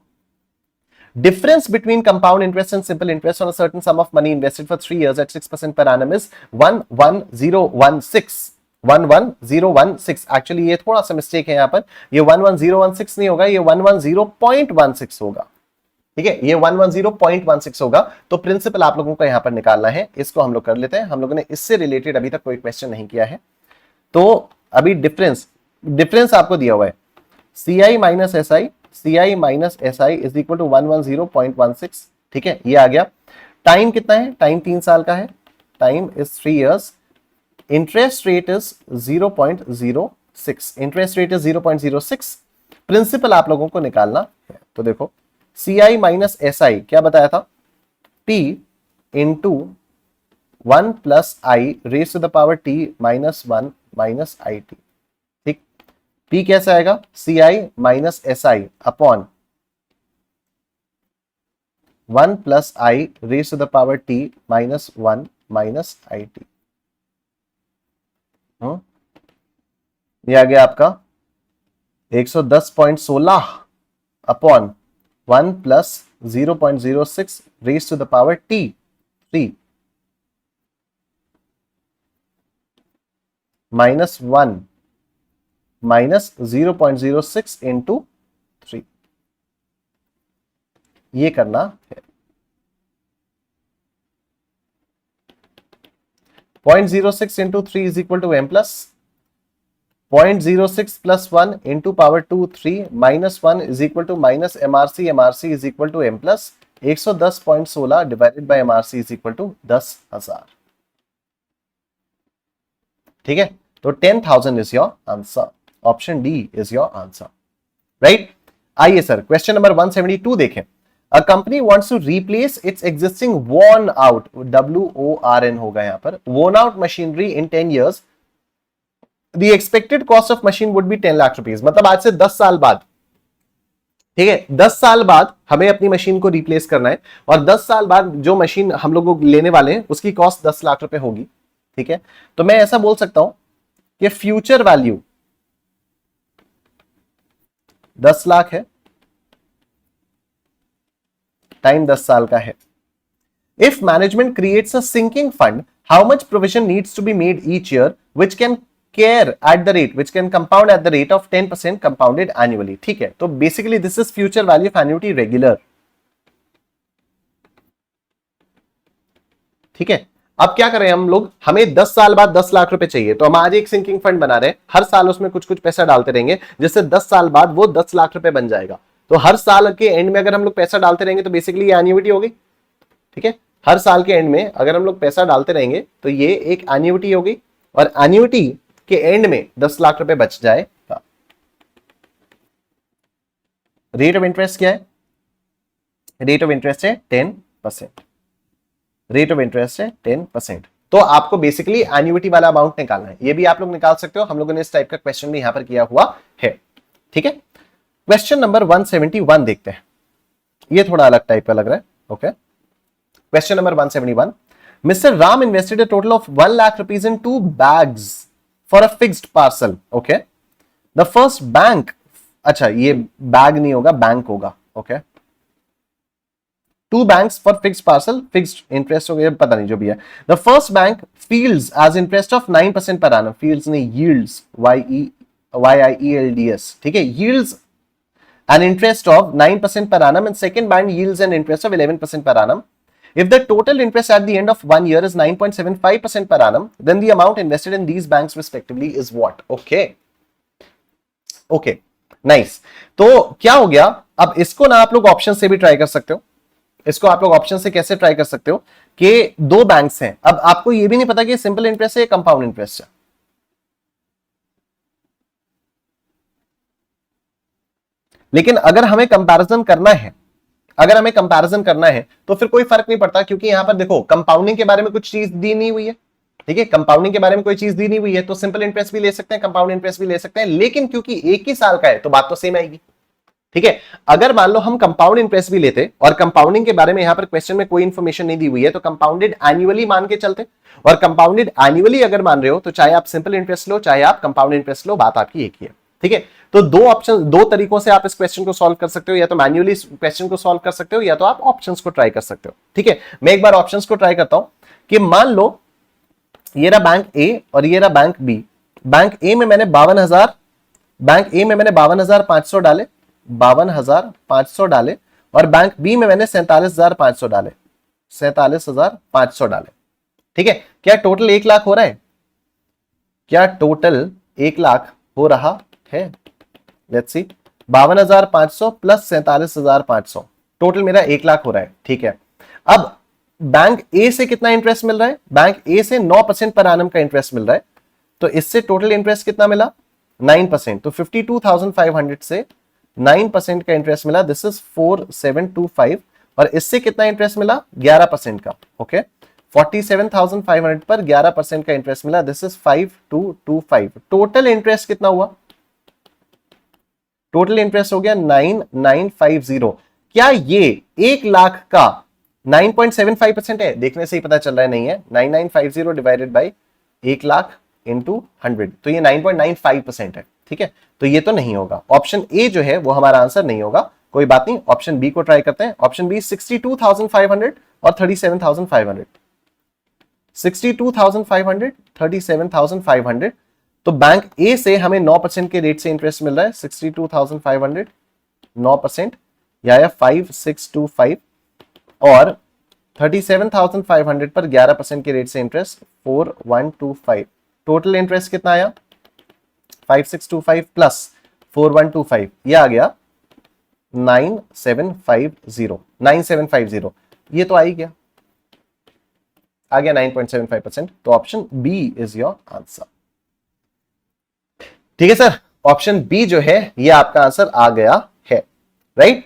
difference between compound interest and simple interest on a certain sum of money invested for 3 years at 6% per annum is 11016। 11016 actually ये थोड़ा सा मिस्टेक है यहां पर, ये 11016 नहीं होगा, ये 110.16 होगा। ठीक है, ये 110.16 होगा। तो प्रिंसिपल आप लोगों को यहां पर निकालना है, इसको हम लोग कर लेते हैं। हम लोगों ने इससे रिलेटेड अभी तक कोई क्वेश्चन नहीं किया है, तो अभी डिफरेंस आपको दिया हुआ है, CI minus SI, CI minus SI is equal to 110.16। ठीक है, ये आ गया। टाइम कितना है, टाइम 3 साल का है, time is 3 years. Interest rate is 0.06, interest rate is 0.06। Principal आप लोगों को निकालना है, तो देखो CI माइनस SI क्या बताया था, P into 1 plus I raise to the power T minus 1 minus IT। P कैसे आएगा, CI minus SI upon 1 plus I raise to the power t minus 1 minus i t. ये आ गया आपका 110.16 upon 1 plus 0.06 raise to the power t 3 minus 1 minus 0.06 into 3। ये करना है। 0.06 into 3 is equal to M plus 0.06 plus 1 into power 2 3 minus 1 is equal to minus MRC is equal to M plus 110.16 divided by MRC is equal to 10,000। ठीक है, तो 10,000 is your answer. Option D is your answer, right. आइए sir question number 172 देखें। A company wants to replace its existing worn out WORN होगा यहां पर worn out machinery in 10 years. The expected cost of machine would be 10 lakh rupees. मतलब आज से 10 साल बाद, ठीक है, 10 साल बाद हमें अपनी मशीन को रिप्लेस करना है और 10 साल बाद जो मशीन हम लोग लेने वाले हैं उसकी कॉस्ट 10 लाख रुपए होगी। ठीक है, तो मैं ऐसा बोल सकता हूं कि फ्यूचर वैल्यू 10 लाख है, टाइम 10 साल का है। If management creates a sinking fund, how much provision needs to be made each year which can compound at the rate of 10% compounded annually. ठीक है, तो basically this is future value of annuity regular. ठीक है, अब क्या करें हम लोग, हमें 10 साल बाद 10 लाख रुपए चाहिए, तो हम आज एक सिंकिंग फंड बना रहे हैं, हर साल उसमें कुछ कुछ पैसा डालते रहेंगे, जिससे 10 साल बाद वो 10 लाख रुपए बन जाएगा। तो हर साल के एंड में अगर हम लोग पैसा डालते रहेंगे तो बेसिकली ये एन्युटी होगी। ठीक है, हर साल के एंड में अगर हम लोग पैसा डालते रहेंगे तो ये एक एन्युटी होगी और एन्युटी के एंड में 10 लाख रुपए बच जाएगा। रेट ऑफ इंटरेस्ट क्या है? रेट ऑफ इंटरेस्ट है 10%। रेट ऑफ इंटरेस्ट है 10%। तो आपको बेसिकली एन्युटी वाला अमाउंट निकालना है, ये भी आप लोग निकाल सकते हो, हम लोगों ने इस टाइप का क्वेश्चन भी यहां पर किया हुआ है। ठीक है, क्वेश्चन नंबर 171 देखते हैं, ये थोड़ा अलग टाइप का लग रहा है। Okay, question number 171, mister Ram invested a total of 1 lakh rupees in 2 bags for a fixed parcel. Okay, the first bank, अच्छा ये बैग नहीं होगा, बैंक होगा। Okay, 2 banks for fixed parcel, fixed interest हो गया, पता नहीं जो भी है। The first bank fields as interest of 9% per annum, fields नहीं yields, YIELDS, ठीक है, yields an interest of 9% per annum and second bank yields an interest of 11% per annum. If the total interest at the end of 1 year is 9.75% per annum, then the amount invested in these banks respectively is what? Okay, okay, nice। तो क्या हो गया, अब इसको ना आप लोग option से भी ट्राई कर सकते हो। इसको आप लोग ऑप्शन से कैसे ट्राई कर सकते हो कि 2 बैंक्स हैं, अब आपको ये भी नहीं पता कि सिंपल इंटरेस्ट है या कंपाउंड इंटरेस्ट है। लेकिन अगर हमें कंपैरिजन करना है, अगर हमें कंपैरिजन करना है तो फिर कोई फर्क नहीं पड़ता, क्योंकि यहां पर देखो कंपाउंडिंग के बारे में कुछ चीज दी नहीं हुई है। ठीक है, कंपाउंडिंग के बारे में कोई चीज दी नहीं हुई है, तो सिंपल इंटरेस्ट भी ले सकते हैं, कंपाउंड इंटरेस्ट भी ले सकते हैं, लेकिन क्योंकि एक ही साल का है तो बात तो सेम आएगी। ठीक है, अगर मान लो हम कंपाउंड इंटरेस्ट भी लेते और कंपाउंडिंग के बारे में यहां पर क्वेश्चन में कोई इंफॉर्मेशन नहीं दी हुई है तो कंपाउंडेड एनुअली मान के चलते, और कंपाउंडेड एनुअली अगर मान रहे हो तो चाहे आप सिंपल इंटरेस्ट लो चाहे आप कंपाउंड इंटरेस्ट लो, बात आपकी एक ही है। ठीक है, तो 2 ऑप्शन, 2 तरीकों से आप इस क्वेश्चन को सॉल्व कर सकते हो, या तो मैन्युअली क्वेश्चन को सॉल्व कर सकते हो या तो आप ऑप्शंस को ट्राई कर सकते हो। ठीक है, मैं एक बार ऑप्शंस को ट्राई करता हूं कि मान लो ये रहा बैंक ए और ये रहा बैंक बी। बैंक ए में मैंने 52,500 डाले, 52,500 डाले, और बैंक बी में मैंने 47,500 डाले, 47,500 डाले। ठीक है, क्या टोटल 1 लाख हो रहा है? क्या टोटल 1 लाख हो रहा है? लेट्स सी, 52,500 प्लस 47,500, टोटल मेरा 1 लाख हो रहा है। ठीक है, अब बैंक ए से कितना इंटरेस्ट मिल रहा है? बैंक ए से 9% पर एनम का इंटरेस्ट मिल रहा है, तो इससे टोटल इंटरेस्ट कितना मिला? 9%, तो 52,500 से 9% का इंटरेस्ट मिला, दिस इज 4725, और इससे कितना इंटरेस्ट मिला? 11% का। ओके, 47,500 पर 11% का इंटरेस्ट मिला, दिस इज 5225। टोटल इंटरेस्ट कितना हुआ? टोटल इंटरेस्ट हो गया 9950। क्या ये 1 लाख का 9.75% है? देखने से ही पता चल रहा है नहीं है। 9950 डिवाइडेड बाई 1 लाख इंटू 100, तो ये 9.95% है। ठीक है, तो ये तो नहीं होगा। ऑप्शन ए जो है वो हमारा आंसर नहीं होगा। कोई बात नहीं, ऑप्शन बी को ट्राई करते हैं। ऑप्शन बी 62,500 और 37,500। 62,500, 37,500। तो बैंक ए से हमें 9% के रेट से इंटरेस्ट मिल रहा है। 62,500 9% या 5625, और 37,500 पर 11% के रेट से इंटरेस्ट 4125। टोटल इंटरेस्ट कितना आया? 5625 प्लस 4125, ये आ गया 9750। ये तो आ ही गया, आ गया 9.75%। तो option B is your answer. ठीक है सर, ऑप्शन बी जो है ये आपका आंसर आ गया है, राइट।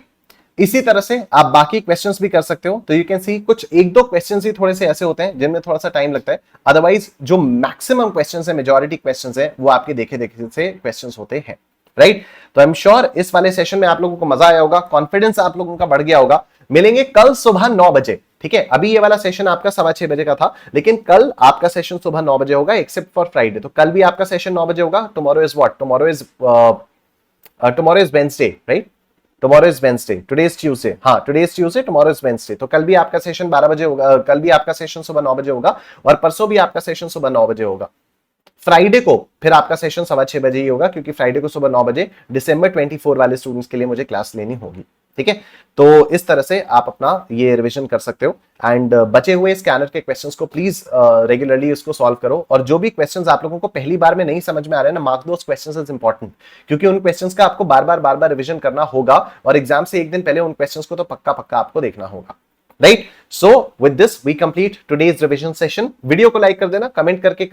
इसी तरह से आप बाकी क्वेश्चंस भी कर सकते हो। तो यू कैन सी कुछ एक दो क्वेश्चंस ही थोड़े से ऐसे होते हैं जिनमें थोड़ा सा टाइम लगता है, अदरवाइज जो मैक्सिमम क्वेश्चंस है, मेजॉरिटी क्वेश्चंस है, वो आपके देखे देखे से क्वेश्चंस होते हैं, राइट। तो आई एम श्योर इस वाले सेशन में आप लोगों को मजा आया होगा, कॉन्फिडेंस आप लोगों का बढ़ गया होगा। मिलेंगे कल सुबह 9 बजे, ठीक है। अभी ये वाला सेशन आपका 6:15 बजे का था, लेकिन कल आपका सेशन सुबह 9 बजे होगा, एक्सेप्ट फॉर फ्राइडे। तो कल भी आपका सेशन 9 बजे होगा। Tomorrow is what? Tomorrow is Wednesday, right. Tomorrow is Wednesday, today is Tuesday. हाँ, today is Tuesday, tomorrow is Wednesday. तो कल भी आपका सेशन 12 बजे होगा, कल भी आपका सेशन सुबह 9 बजे होगा, और परसों भी आपका सेशन सुबह 9 बजे होगा। फ्राइडे को फिर आपका सेशन 6:15 बजे ही होगा, क्योंकि फ्राइडे को सुबह 9 बजे December 24 वाले स्टूडेंट्स के लिए मुझे क्लास लेनी होगी, ठीक है। तो इस तरह से आप अपना ये रिवीजन कर सकते हो। एंड बचे हुए स्कैनर के क्वेश्चंस को प्लीज रेगुलरली इसको सॉल्व करो। और जो भी क्वेश्चंस आप लोगों को पहली बार में नहीं समझ में आ रहे हैं ना, mark those questions is important, क्योंकि उन क्वेश्चंस का आपको बार बार रिवीजन करना होगा, और एग्जाम से एक दिन पहले उन क्वेश्चंस को तो पक्का आपको देखना होगा, right. So with this we complete today's revision session. Video को लाइक कर देना, कमेंट करके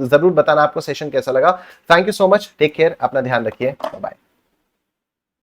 जरूर बताना आपको सेशन कैसा लगा। Thank you so much, take care, अपना ध्यान रखिए, बाय।